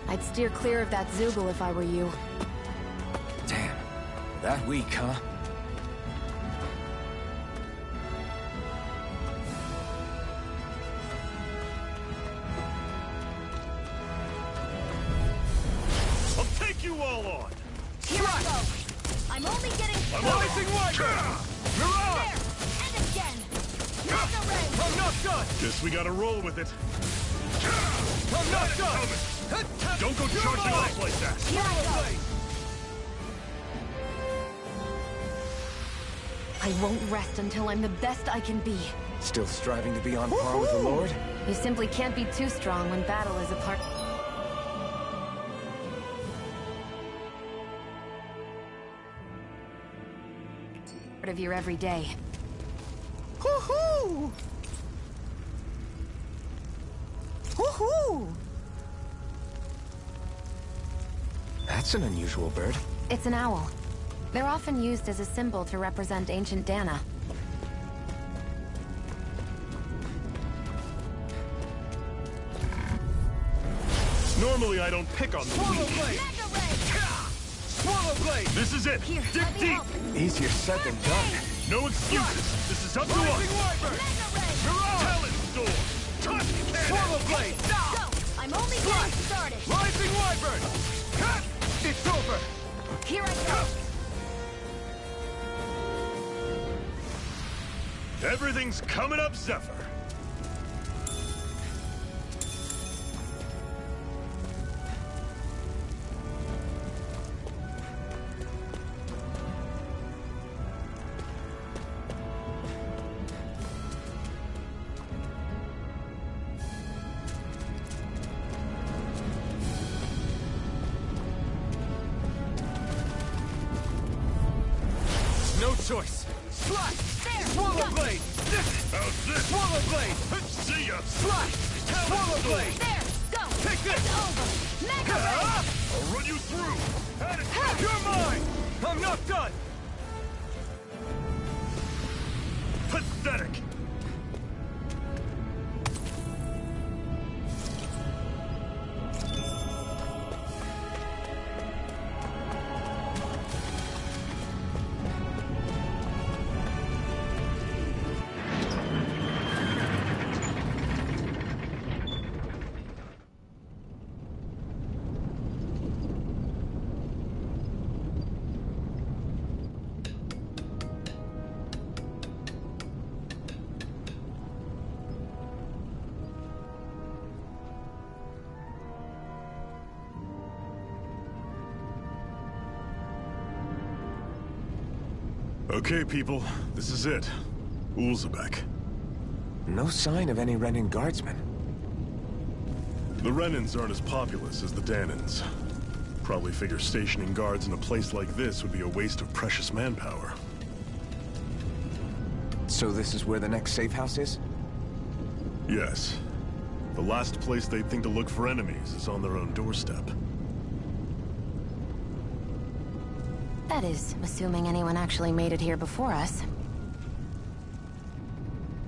Speaker 3: I'd steer clear of that Zoogle if I were you.
Speaker 4: Damn. That weak, huh?
Speaker 1: I'll take you all on!
Speaker 3: Here I go! I'm only getting
Speaker 7: Rising Wiper!
Speaker 3: there! And again! Mega Ray!
Speaker 7: I'm not done!
Speaker 1: Guess we gotta roll with it.
Speaker 7: I'm not done!
Speaker 1: Don't go charging off like that!
Speaker 3: Here I go! I won't rest until I'm the best I can be.
Speaker 4: Still striving to be on par with the Lord?
Speaker 3: You simply can't be too strong when battle is a part of your everyday.
Speaker 4: Woohoo! Woohoo! That's an unusual bird.
Speaker 3: It's an owl. They're often used as a symbol to represent ancient Dana.
Speaker 1: Normally I don't pick on the
Speaker 7: Swallow
Speaker 1: weak.
Speaker 7: Blade! Swallow Blade!
Speaker 1: This is it!
Speaker 3: Here,
Speaker 1: Dig
Speaker 3: let me
Speaker 1: deep!
Speaker 3: help.
Speaker 4: Easier said than done.
Speaker 1: No excuses! This is up to
Speaker 7: Rising
Speaker 1: us!
Speaker 7: Wiper! You're on!
Speaker 1: Talent Storm! Touch cannon!
Speaker 7: Swallow Blade!
Speaker 3: Go! I'm only getting started.
Speaker 7: Rising Wyvern! Cut! It's over!
Speaker 3: Here I go.
Speaker 1: Everything's coming up, Zephyr!
Speaker 7: No choice! Slash! Swallow Blade!
Speaker 1: How's this?
Speaker 7: Swallow Blade!
Speaker 1: See ya!
Speaker 7: Slash! Swallow Blade!
Speaker 3: There! Go!
Speaker 7: Take this!
Speaker 3: It's over! Mega Ray!
Speaker 1: I'll run you through!
Speaker 7: You're mine! I'm not done!
Speaker 1: Pathetic! Okay, people, this is it. Ulzebek.
Speaker 4: No sign of any Renin guardsmen.
Speaker 1: The Renins aren't as populous as the Danans. Probably figure stationing guards in a place like this would be a waste of precious manpower.
Speaker 4: So this is where the next safe house is?
Speaker 1: Yes. The last place they'd think to look for enemies is on their own doorstep.
Speaker 3: That is, assuming anyone actually made it here before us.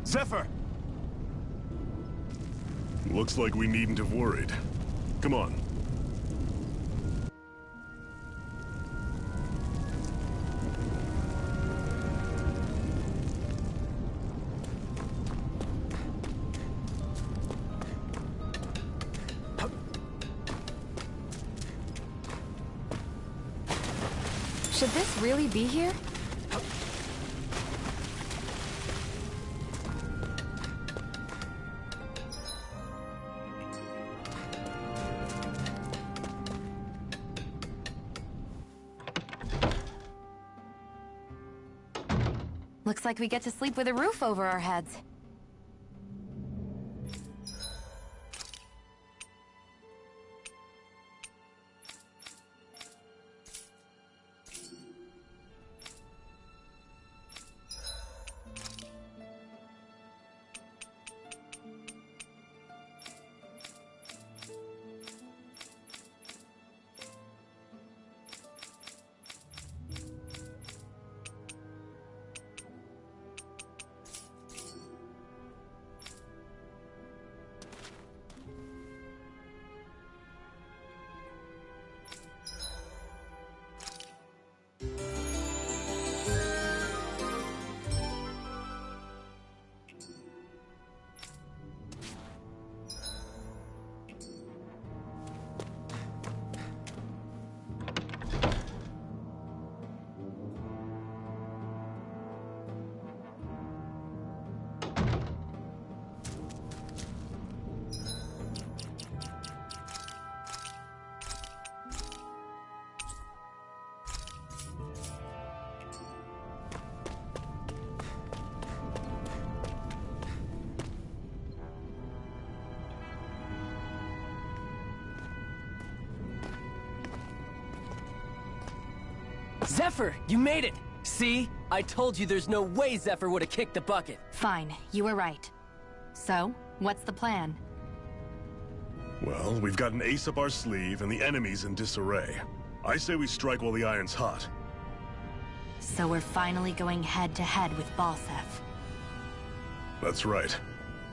Speaker 7: Zephyr!
Speaker 1: Looks like we needn't have worried. Come on.
Speaker 3: Should this really be here? Looks like we get to sleep with a roof over our heads.
Speaker 11: Zephyr, you made it! See? I told you there's no way Zephyr would have kicked the bucket.
Speaker 9: Fine, you were right. So, what's the plan?
Speaker 1: Well, we've got an ace up our sleeve and the enemy's in disarray. I say we strike while the iron's hot.
Speaker 9: So we're finally going head-to-head with Balsef.
Speaker 1: That's right.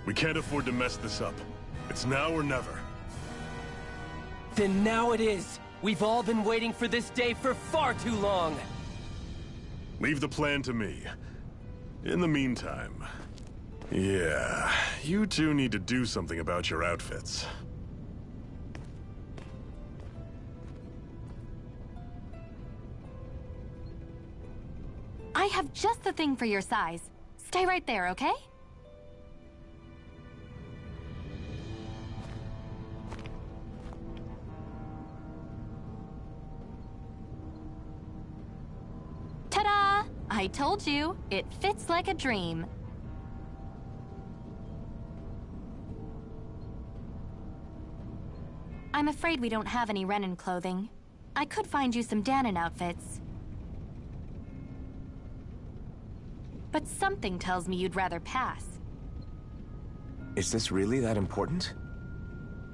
Speaker 1: We can't afford to mess this up. It's now or never.
Speaker 11: Then now it is! We've all been waiting for this day for far too long!
Speaker 1: Leave the plan to me. In the meantime... yeah, you two need to do something about your outfits.
Speaker 9: I have just the thing for your size. Stay right there, okay? Ta-da! I told you, it fits like a dream. I'm afraid we don't have any Renan clothing. I could find you some Danon outfits. But something tells me you'd rather pass.
Speaker 4: Is this really that important?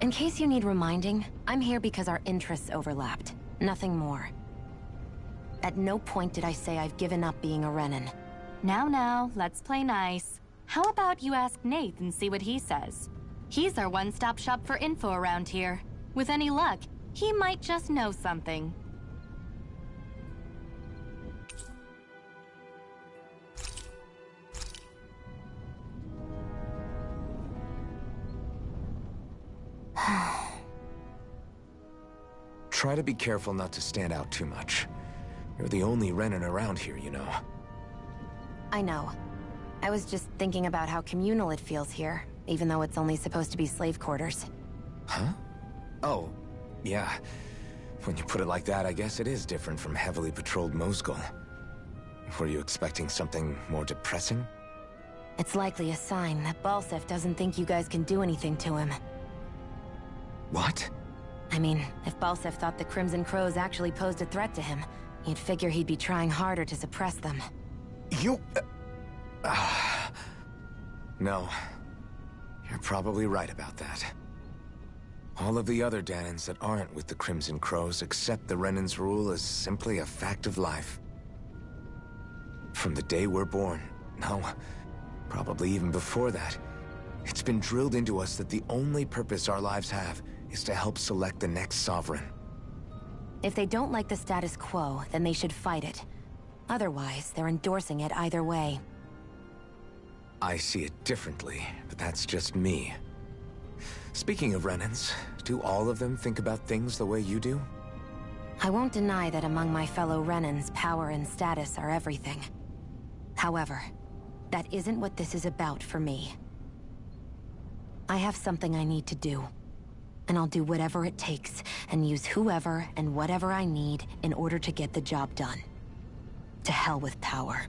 Speaker 3: In case you need reminding, I'm here because our interests overlapped. Nothing more. At no point did I say I've given up being a Renan.
Speaker 9: Now, let's play nice. How about you ask Nath and see what he says? He's our one-stop shop for info around here. With any luck, he might just know something.
Speaker 4: Try to be careful not to stand out too much. You're the only Renan around here, you know.
Speaker 3: I know. I was just thinking about how communal it feels here, even though it's only supposed to be slave quarters.
Speaker 4: Huh? Oh, yeah. When you put it like that, I guess it is different from heavily patrolled Mosgul. Were you expecting something more depressing?
Speaker 3: It's likely a sign that Balsef doesn't think you guys can do anything to him.
Speaker 4: What?
Speaker 3: I mean, if Balsef thought the Crimson Crows actually posed a threat to him, you'd figure he'd be trying harder to suppress them.
Speaker 4: You... No. You're probably right about that. All of the other Danons that aren't with the Crimson Crows accept the Renan's rule as simply a fact of life. From the day we're born, no, probably even before that, it's been drilled into us that the only purpose our lives have is to help select the next sovereign.
Speaker 3: If they don't like the status quo, then they should fight it. Otherwise, they're endorsing it either way.
Speaker 4: I see it differently, but that's just me. Speaking of Renans, do all of them think about things the way you do?
Speaker 3: I won't deny that among my fellow Renans, power and status are everything. However, that isn't what this is about for me. I have something I need to do. And I'll do whatever it takes, and use whoever and whatever I need in order to get the job done. To hell with power.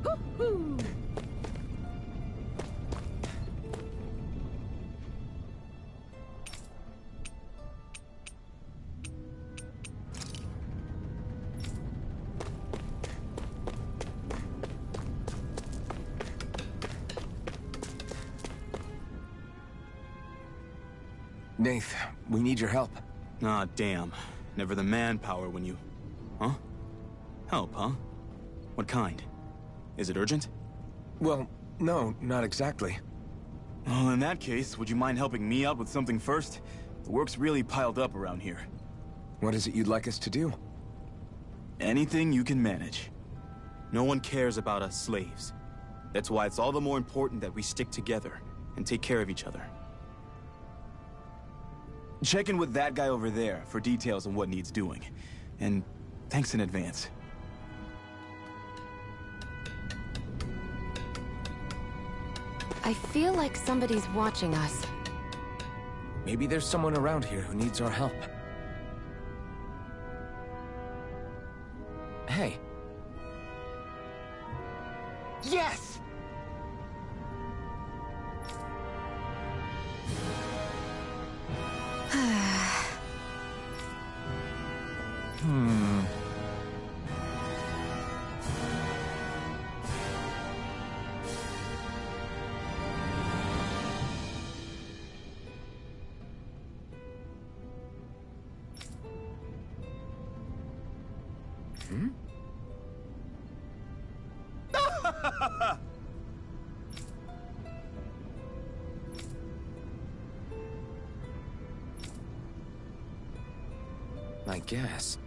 Speaker 11: Woo-hoo!
Speaker 4: Nath, we need your help.
Speaker 6: Ah, damn. Never the manpower when you... Huh? Help, huh? What kind? Is it urgent?
Speaker 4: Well, no, not exactly.
Speaker 6: Well, in that case, would you mind helping me out with something first? The work's really piled up around here.
Speaker 4: What is it you'd like us to do?
Speaker 6: Anything you can manage. No one cares about us slaves. That's why it's all the more important that we stick together and take care of each other. Check in with that guy over there for details on what needs doing. And thanks in advance.
Speaker 3: I feel like somebody's watching us.
Speaker 4: Maybe there's someone around here who needs our help. Hey. Yes! I guess.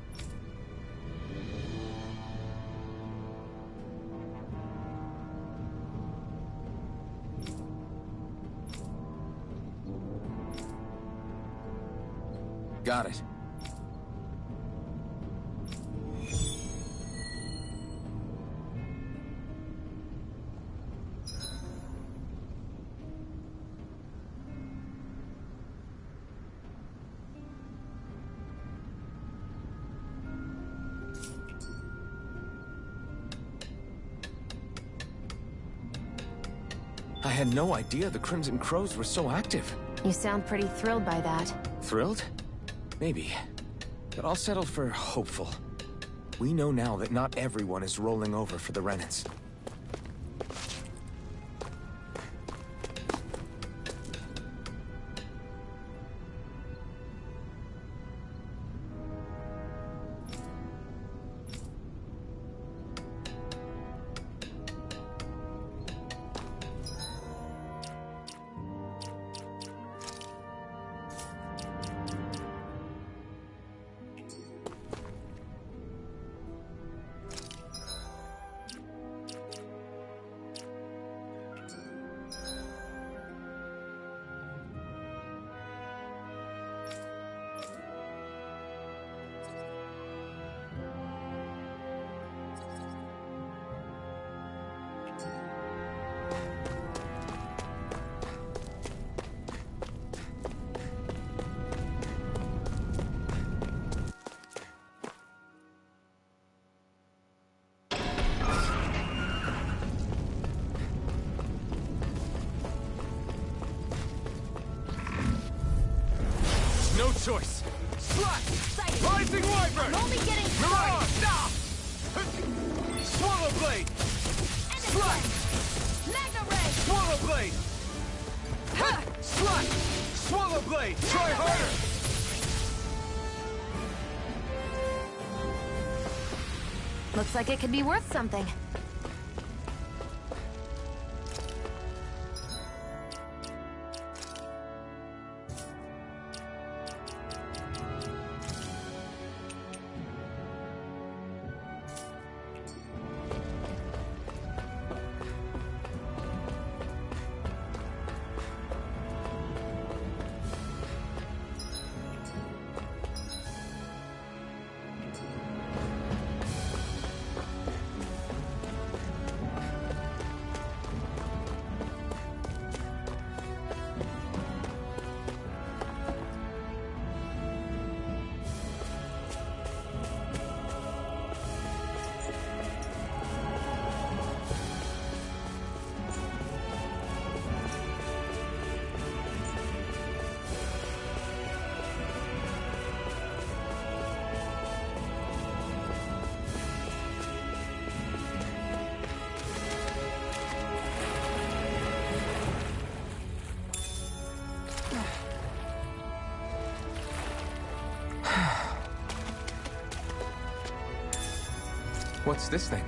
Speaker 4: Got it. I had no idea the Crimson Crows were so active.
Speaker 3: You sound pretty thrilled by that.
Speaker 4: Thrilled? Maybe. But I'll settle for hopeful. We know now that not everyone is rolling over for the Renans.
Speaker 10: No choice. Slap! Rising Wyvern!
Speaker 9: I'm only getting
Speaker 10: Mirage!
Speaker 9: started.
Speaker 10: Stop! Swallow Blade! Slap!
Speaker 9: Mega Ray!
Speaker 10: Swallow Blade! Slap! Swallow Blade! Try harder!
Speaker 3: Looks like it could be worth something.
Speaker 4: What's this thing?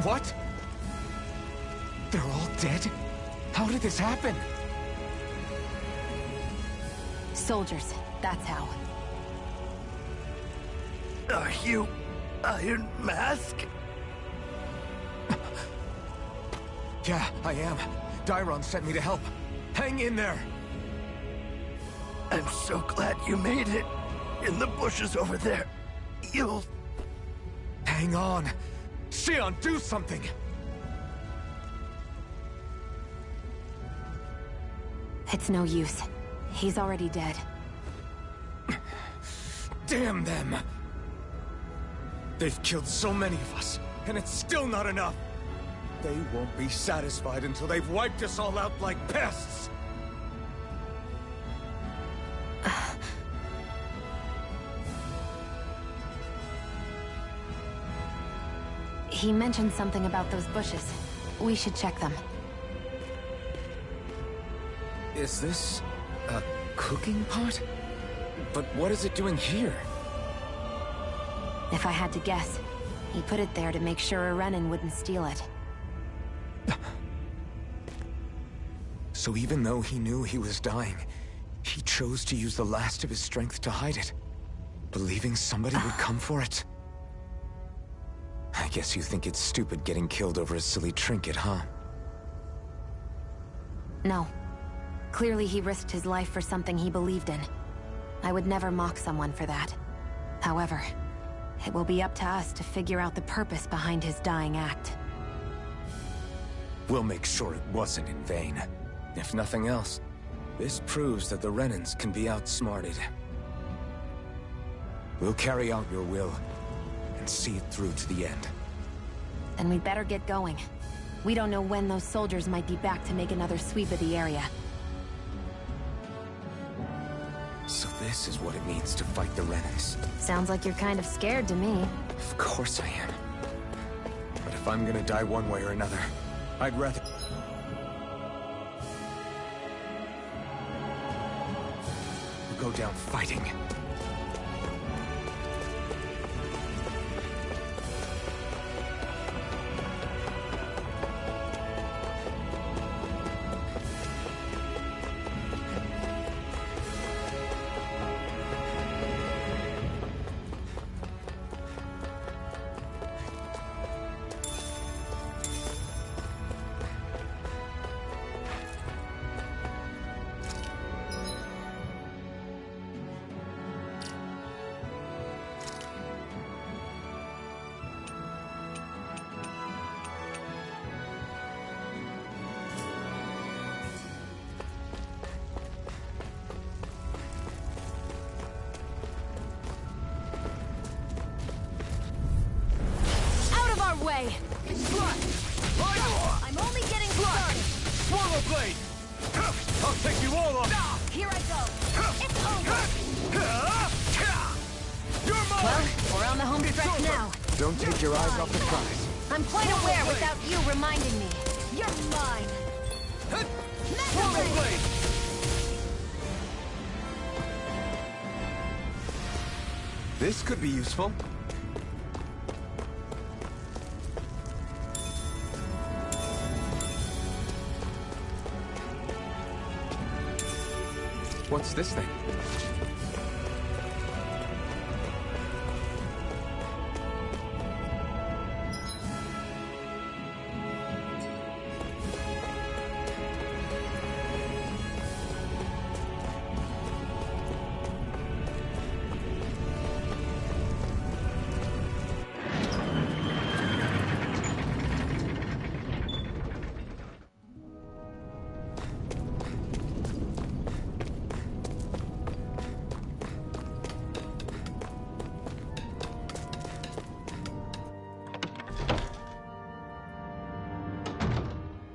Speaker 4: What? They're all dead? How did this happen?
Speaker 3: Soldiers, that's how.
Speaker 12: Are you Iron Mask?
Speaker 4: Yeah, I am. Dairon sent me to help. Hang in there!
Speaker 12: I'm so glad you made it. In the bushes over there. You'll...
Speaker 4: Hang on! Xion, do something!
Speaker 3: It's no use. He's already dead.
Speaker 4: Damn them! They've killed so many of us, and it's still not enough! They won't be satisfied until they've wiped us all out like pests!
Speaker 3: He mentioned something about those bushes. We should check them.
Speaker 4: Is this... a cooking pot? But what is it doing here?
Speaker 3: If I had to guess, he put it there to make sure a Renan wouldn't steal it.
Speaker 4: So even though he knew he was dying, he chose to use the last of his strength to hide it, believing somebody would come for it? I guess you think it's stupid getting killed over a silly trinket, huh?
Speaker 3: No. Clearly he risked his life for something he believed in. I would never mock someone for that. However, it will be up to us to figure out the purpose behind his dying act.
Speaker 4: We'll make sure it wasn't in vain. If nothing else, this proves that the Renans can be outsmarted. We'll carry out your will, and see it through to the end.
Speaker 3: Then we'd better get going. We don't know when those soldiers might be back to make another sweep of the area.
Speaker 4: So this is what it means to fight the Renans.
Speaker 3: Sounds like you're kind of scared to me.
Speaker 4: Of course I am. But if I'm gonna die one way or another, I'd rather... go down fighting.
Speaker 3: Way. I'm only getting started.
Speaker 7: Swallow blade! I'll take you all on!
Speaker 3: Here I go. It's over.
Speaker 7: You're mine!
Speaker 3: Well, we're on the home stretch now.
Speaker 4: Don't take your eyes off the prize.
Speaker 3: I'm quite aware without you reminding me. You're mine.
Speaker 7: Swallow blade!
Speaker 4: This could be useful. What's this thing?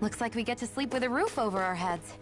Speaker 3: Looks like we get to sleep with a roof over our heads.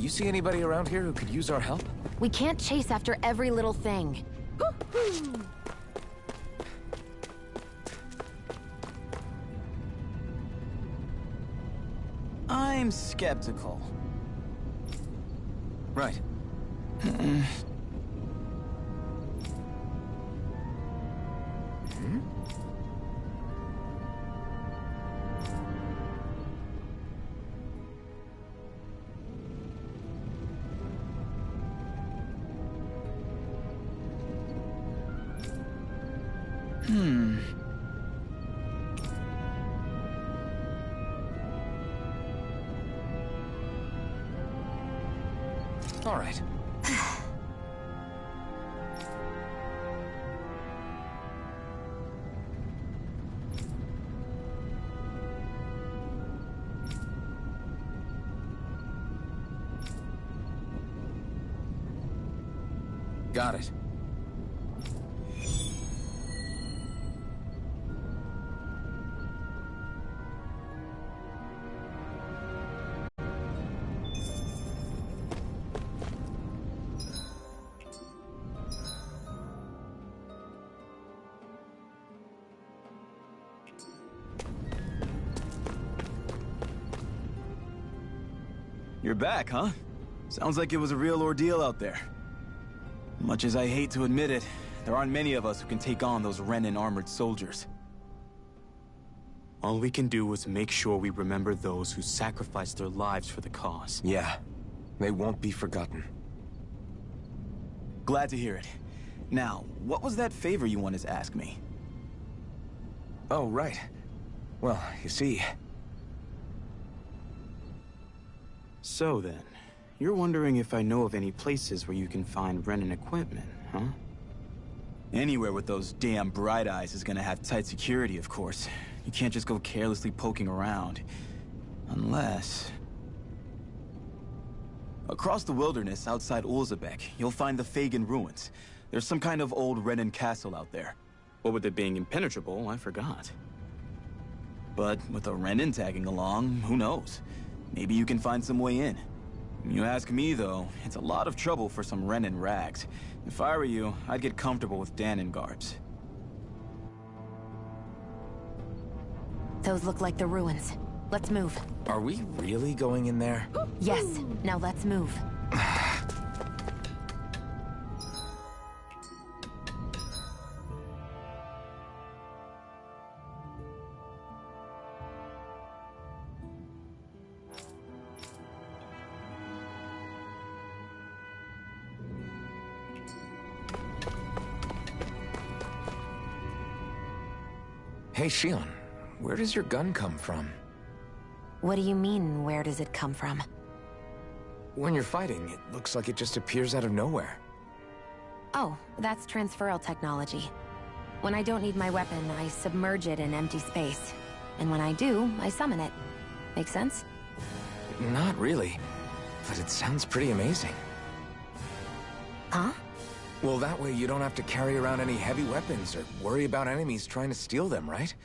Speaker 4: You see anybody around here who could use our help?
Speaker 3: We can't chase after every little thing.
Speaker 13: I'm skeptical.
Speaker 4: Right. All right. Got it.
Speaker 13: You're back, huh? Sounds like it was a real ordeal out there. Much as I hate to admit it, there aren't many of us who can take on those Renan armored soldiers. All we can do is make sure we remember those who sacrificed their lives for the cause.
Speaker 4: Yeah, they won't be forgotten.
Speaker 13: Glad to hear it. Now, what was that favor you wanted to ask me?
Speaker 4: Oh, right. Well, you see...
Speaker 13: So then, you're wondering if I know of any places where you can find Renan equipment, huh? Anywhere with those damn bright eyes is gonna have tight security, of course. You can't just go carelessly poking around. Unless... Across the wilderness outside Ulzebek, you'll find the Fagin ruins. There's some kind of old Renan castle out there. What with it being impenetrable, I forgot. But with a Renan tagging along, who knows? Maybe you can find some way in. You ask me, though, it's a lot of trouble for some Renan rags. If I were you, I'd get comfortable with Danon garbs.
Speaker 3: Those look like the ruins. Let's move.
Speaker 4: Are we really going in there?
Speaker 3: Yes. Now let's move.
Speaker 4: Hey, Shion, where does your gun come from?
Speaker 3: What do you mean, where does it come from?
Speaker 4: When you're fighting, it looks like it just appears out of nowhere.
Speaker 3: Oh, that's transferal technology. When I don't need my weapon, I submerge it in empty space. And when I do, I summon it. Make sense?
Speaker 4: Not really, but it sounds pretty amazing.
Speaker 3: Huh?
Speaker 4: Well, that way you don't have to carry around any heavy weapons or worry about enemies trying to steal them, right?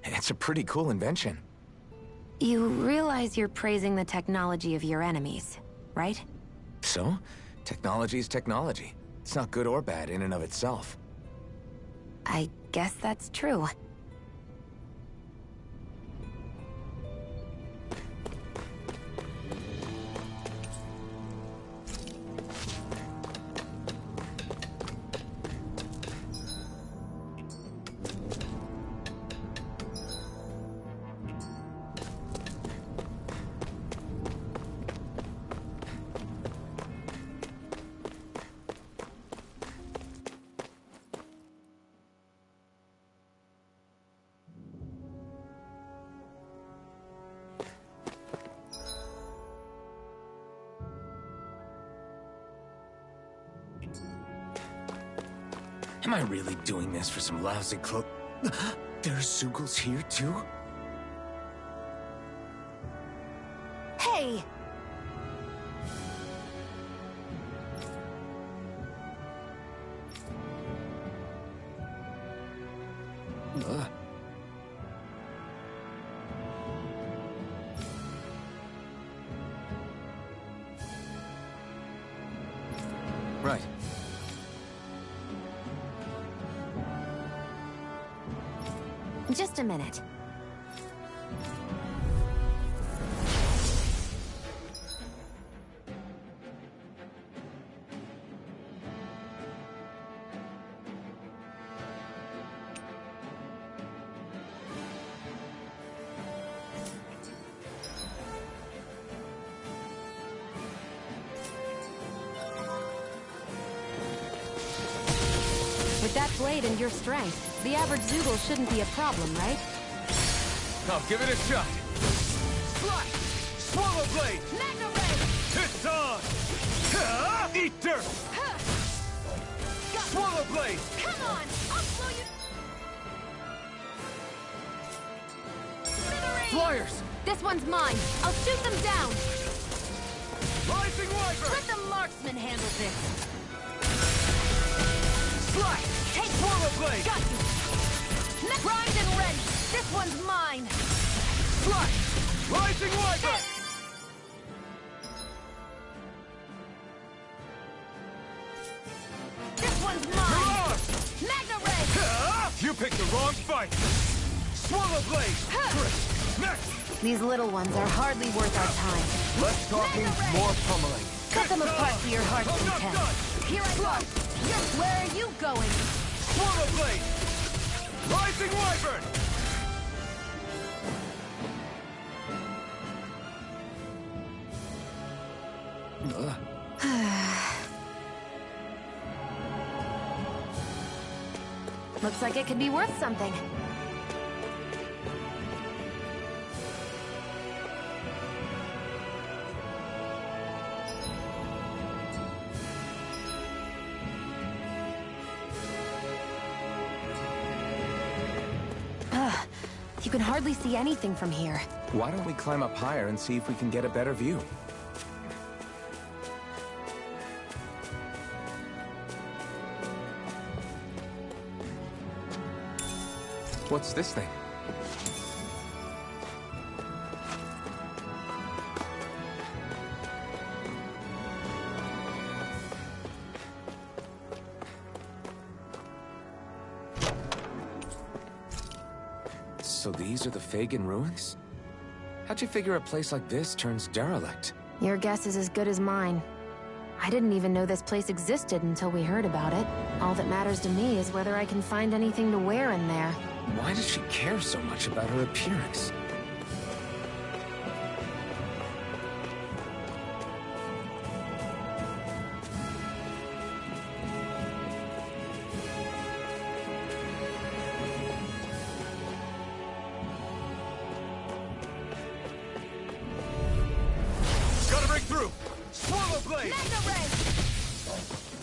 Speaker 4: It's a pretty cool invention.
Speaker 3: You realize you're praising the technology of your enemies, right?
Speaker 4: So? Technology is technology. It's not good or bad in and of itself.
Speaker 3: I guess that's true.
Speaker 4: Am I really doing this for some lousy cloak? There's Zugals here, too?
Speaker 3: Hey!
Speaker 4: Right.
Speaker 3: Just a minute. With that blade and your strength, the average Zugal shouldn't be a problem, right?
Speaker 10: I'll give it a shot. Fly! Swallow blade!
Speaker 3: Magna Ray!
Speaker 10: It's on! Eat dirt! Swallow blade!
Speaker 3: Come on! I'll slow you... Smithereens!
Speaker 10: Flyers!
Speaker 3: This one's mine. I'll shoot them down.
Speaker 10: Rising Wyvern!
Speaker 3: Let the marksman handle this.
Speaker 10: Fly!
Speaker 3: Take
Speaker 10: Swallow blade!
Speaker 3: Got you! Primed and ready! This one's mine!
Speaker 10: Fly! Rising Wyvern!
Speaker 3: This one's mine! Magna Ray!
Speaker 10: You picked the wrong fight! Swallow blade! Chris! Next!
Speaker 3: These little ones are hardly worth our time.
Speaker 10: Less talking, more pummeling.
Speaker 3: Cut them apart to your heart's content. Here I go. Where are you going?
Speaker 10: Swallow blade! Rising wyvern!
Speaker 3: Looks like it could be worth something. You can hardly see anything from here.
Speaker 4: Why don't we climb up higher and see if we can get a better view? What's this thing? So these are the Fagin ruins? How'd you figure a place like this turns derelict?
Speaker 3: Your guess is as good as mine. I didn't even know this place existed until we heard about it. All that matters to me is whether I can find anything to wear in there.
Speaker 4: Why does she care so much about her appearance?
Speaker 10: Gotta break through! Swallow blade!
Speaker 3: Magna Ray!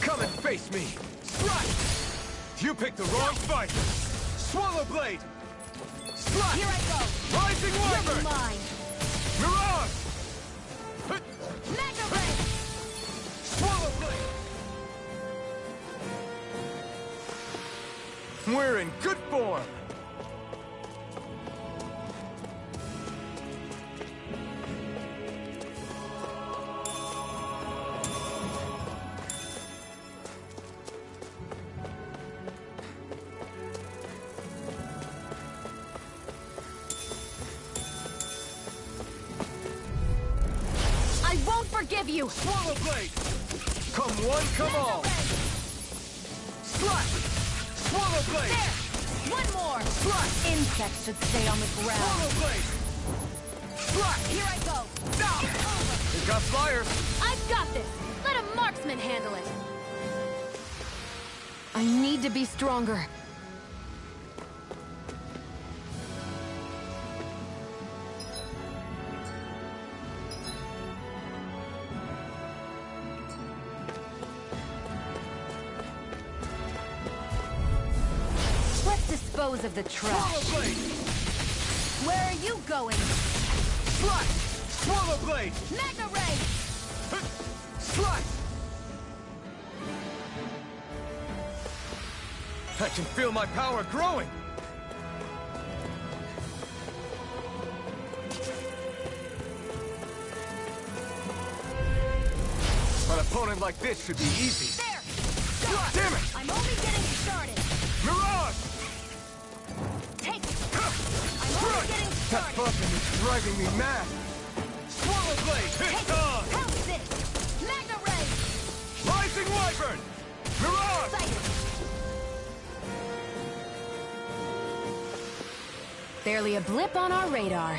Speaker 10: Come and face me! Strike! You picked the wrong fight! Swallow blade! Strike!
Speaker 3: Here I go!
Speaker 10: Rising wyvern!
Speaker 3: You're mine!
Speaker 10: Mirage!
Speaker 3: Magna Ray!
Speaker 10: Swallow blade! We're in good form!
Speaker 3: Forgive you!
Speaker 10: Swallow blade! Come one, come all! Strike! Swallow blade!
Speaker 3: There! One more!
Speaker 10: Strike!
Speaker 3: Insects should stay on the ground.
Speaker 10: Swallow blade! Strike!
Speaker 3: Here I go!
Speaker 10: Now!
Speaker 3: It's over!
Speaker 10: We've got flyers!
Speaker 3: I've got this! Let a marksman handle it! I need to be stronger. Dispose of the trash.
Speaker 10: Swallow blade!
Speaker 3: Where are you going?
Speaker 10: Strike! Swallow blade!
Speaker 3: Magna Ray!
Speaker 10: Strike! I can feel my power growing! An opponent like this should be easy.
Speaker 3: There!
Speaker 10: Damn it!
Speaker 3: I'm only getting started.
Speaker 10: Mirage!
Speaker 3: Take it! I'm only getting
Speaker 10: That
Speaker 3: started.
Speaker 10: bumping is driving me mad! Swallow blade! Hit on!
Speaker 3: How's this? Magna Ray!
Speaker 10: Rising wyvern! Mirage!
Speaker 3: Sighted. Barely a blip on our radar.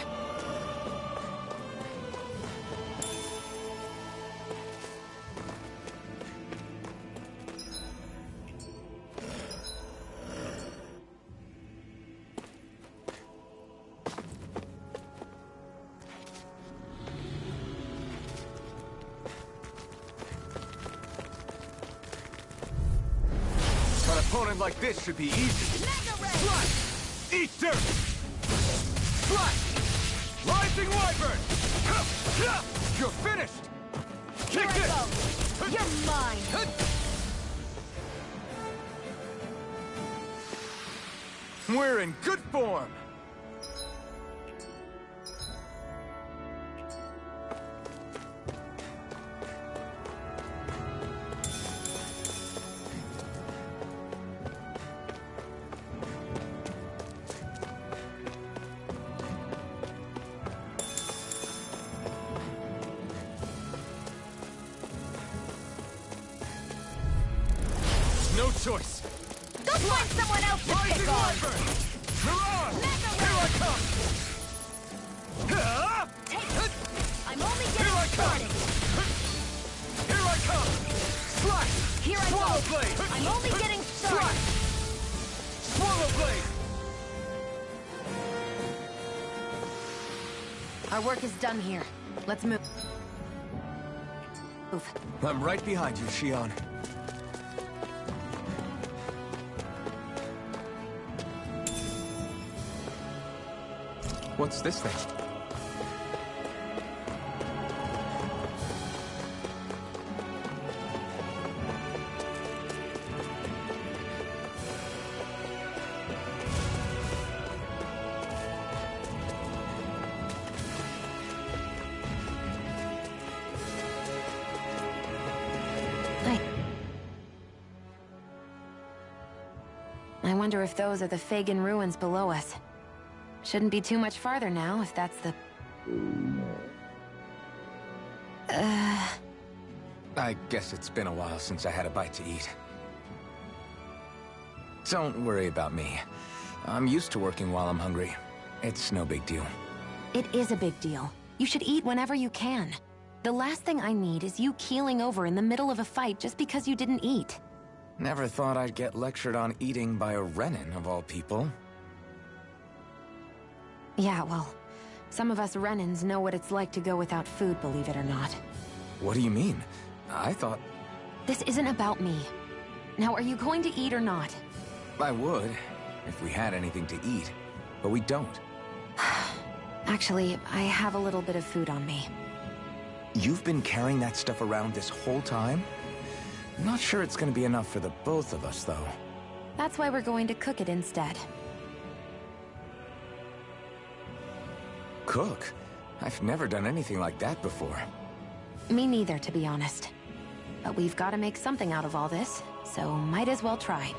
Speaker 10: An opponent like this should be easy.
Speaker 3: Magna Ray!
Speaker 10: Strike! Eat dirt! Strike! Rising wyvern! You're finished!
Speaker 3: Here
Speaker 10: Kick
Speaker 3: I
Speaker 10: this!
Speaker 3: go! You're mine!
Speaker 10: We're in good form! choice.
Speaker 3: Go find someone else to
Speaker 10: Rising
Speaker 3: pick on!
Speaker 10: Wyvern! Mirage!
Speaker 3: Mega
Speaker 10: Here I
Speaker 3: Ray!
Speaker 10: come!
Speaker 3: Take it! I'm only
Speaker 10: Here
Speaker 3: getting
Speaker 10: I come!
Speaker 3: started!
Speaker 10: Here I come! Slash!
Speaker 3: Here I
Speaker 10: Swallow
Speaker 3: go!
Speaker 10: blade!
Speaker 3: I'm only getting started!
Speaker 10: Slash! Swallow blade!
Speaker 3: Our work is done here. Let's move. Move.
Speaker 4: I'm right behind you, Shion. What's this thing?
Speaker 3: I wonder if those are the Fagin ruins below us. Shouldn't be too much farther now, if that's the...
Speaker 4: I guess it's been a while since I had a bite to eat. Don't worry about me. I'm used to working while I'm hungry. It's no big deal.
Speaker 3: It is a big deal. You should eat whenever you can. The last thing I need is you keeling over in the middle of a fight just because you didn't eat.
Speaker 4: Never thought I'd get lectured on eating by a Renin, of all people.
Speaker 3: Yeah, well, some of us Renins know what it's like to go without food, believe it or not.
Speaker 4: What do you mean? I thought...
Speaker 3: This isn't about me. Now, are you going to eat or not?
Speaker 4: I would, if we had anything to eat, but we don't.
Speaker 3: Actually, I have a little bit of food on me.
Speaker 4: You've been carrying that stuff around this whole time? Not sure it's gonna be enough for the both of us, though.
Speaker 3: That's why we're going to cook it instead.
Speaker 4: Cook? I've never done anything like that before.
Speaker 3: Me neither, to be honest. But we've got to make something out of all this, so might as well try.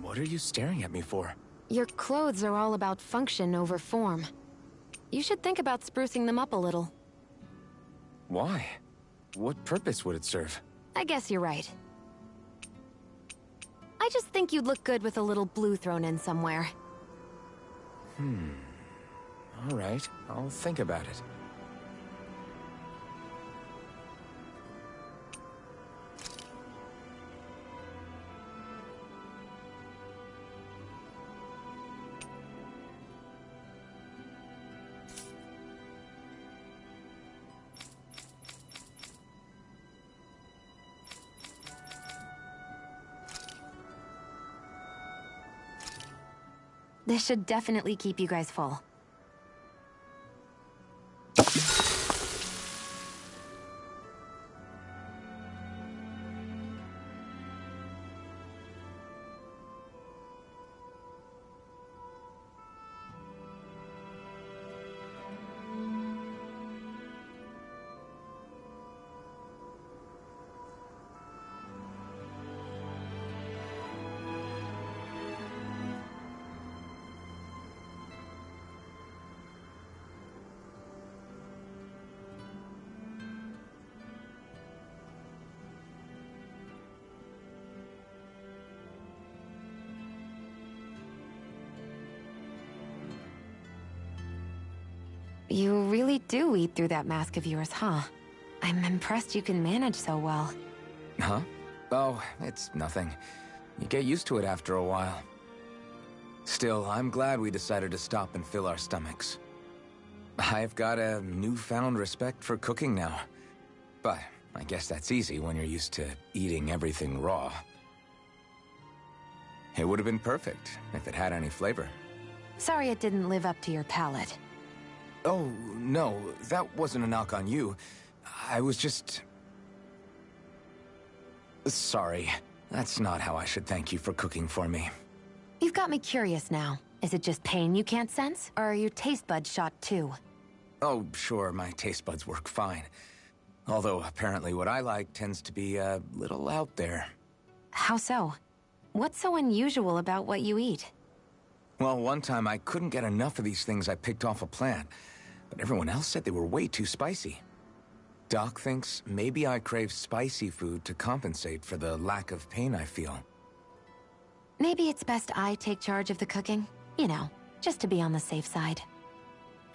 Speaker 4: What are you staring at me for?
Speaker 3: Your clothes are all about function over form. You should think about sprucing them up a little.
Speaker 4: Why? What purpose would it serve?
Speaker 3: I guess you're right. I just think you'd look good with a little blue thrown in somewhere.
Speaker 4: All right, I'll think about it.
Speaker 3: This should definitely keep you guys full. You really do eat through that mask of yours, huh? I'm impressed you can manage so well.
Speaker 4: Huh? Oh, it's nothing. You get used to it after a while. Still, I'm glad we decided to stop and fill our stomachs. I've got a newfound respect for cooking now. But I guess that's easy when you're used to eating everything raw. It would have been perfect if it had any flavor.
Speaker 3: Sorry it didn't live up to your palate.
Speaker 4: Oh, no, that wasn't a knock on you. I was just... Sorry. That's not how I should thank you for cooking for me.
Speaker 3: You've got me curious now. Is it just pain you can't sense, or are your taste buds shot too?
Speaker 4: Oh, sure, my taste buds work fine. Although, apparently what I like tends to be a little out there.
Speaker 3: How so? What's so unusual about what you eat?
Speaker 4: Well, one time I couldn't get enough of these things I picked off a plant, but everyone else said they were way too spicy. Doc thinks maybe I crave spicy food to compensate for the lack of pain I feel.
Speaker 3: Maybe it's best I take charge of the cooking. You know, just to be on the safe side.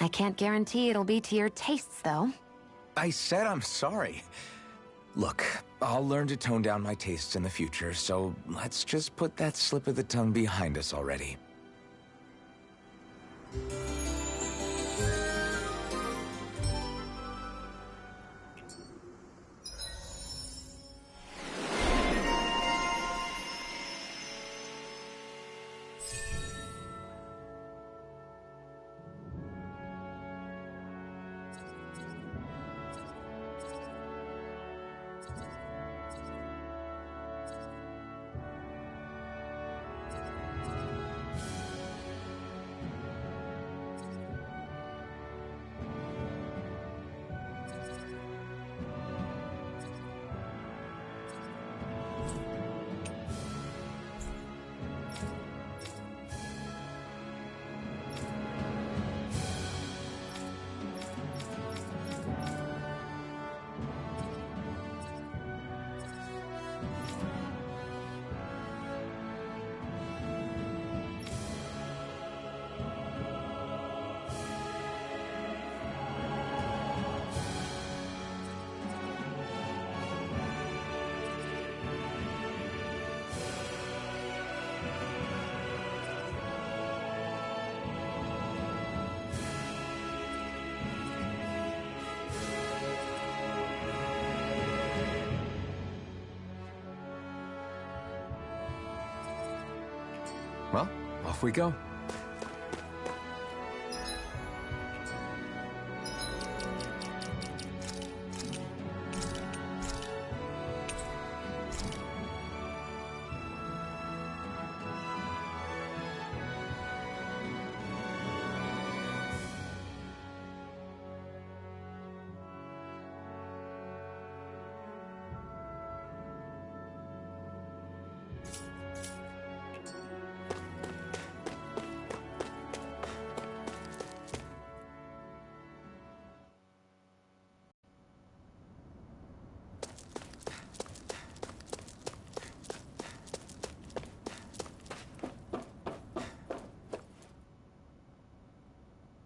Speaker 3: I can't guarantee it'll be to your tastes, though.
Speaker 4: I said I'm sorry. Look, I'll learn to tone down my tastes in the future, so let's just put that slip of the tongue behind us already. Well, off we go.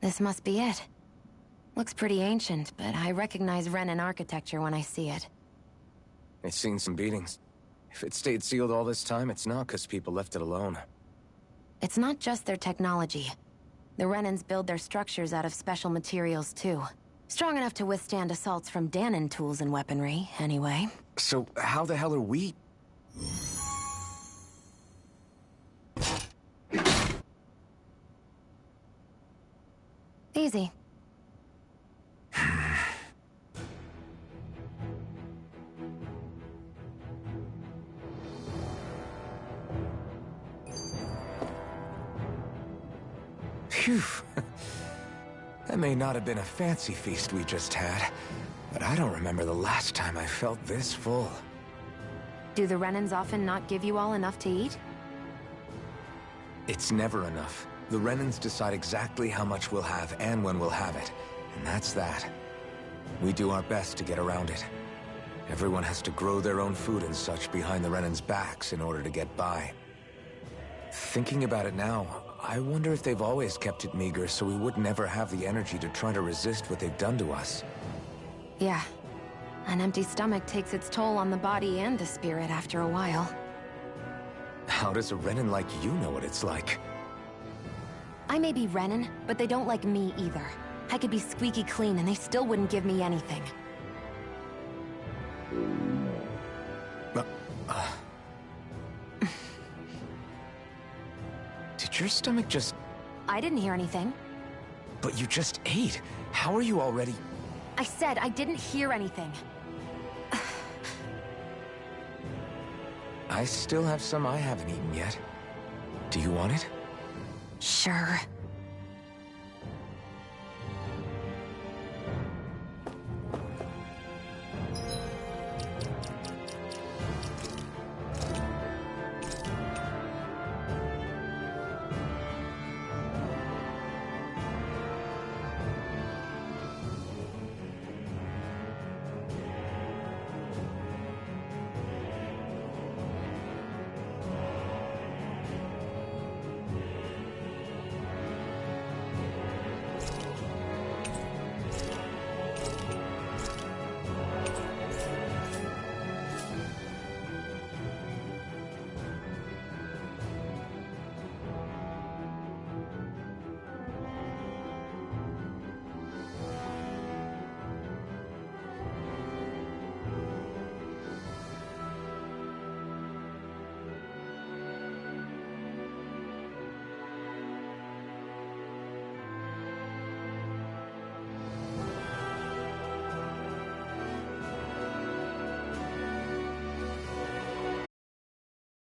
Speaker 3: This must be it. Looks pretty ancient, but I recognize Renan architecture when I see it.
Speaker 4: It's seen some beatings. If it stayed sealed all this time, it's not because people left it alone.
Speaker 3: It's not just their technology. The Renans build their structures out of special materials, too. Strong enough to withstand assaults from Danon tools and weaponry, anyway.
Speaker 4: So how the hell are we...
Speaker 3: Easy.
Speaker 4: Phew. That may not have been a fancy feast we just had, but I don't remember the last time I felt this full.
Speaker 3: Do the Renans often not give you all enough to eat?
Speaker 4: It's never enough. The Renans decide exactly how much we'll have and when we'll have it, and that's that. We do our best to get around it. Everyone has to grow their own food and such behind the Renans' backs in order to get by. Thinking about it now, I wonder if they've always kept it meager so we would never have the energy to try to resist what they've done to us.
Speaker 3: Yeah. An empty stomach takes its toll on the body and the spirit after a while.
Speaker 4: How does a Renan like you know what it's like?
Speaker 3: I may be Renan, but they don't like me either. I could be squeaky clean and they still wouldn't give me anything.
Speaker 4: Did your stomach just...
Speaker 3: I didn't hear anything.
Speaker 4: But you just ate. How are you already...
Speaker 3: I said I didn't hear anything.
Speaker 4: I still have some I haven't eaten yet. Do you want it?
Speaker 3: Sure.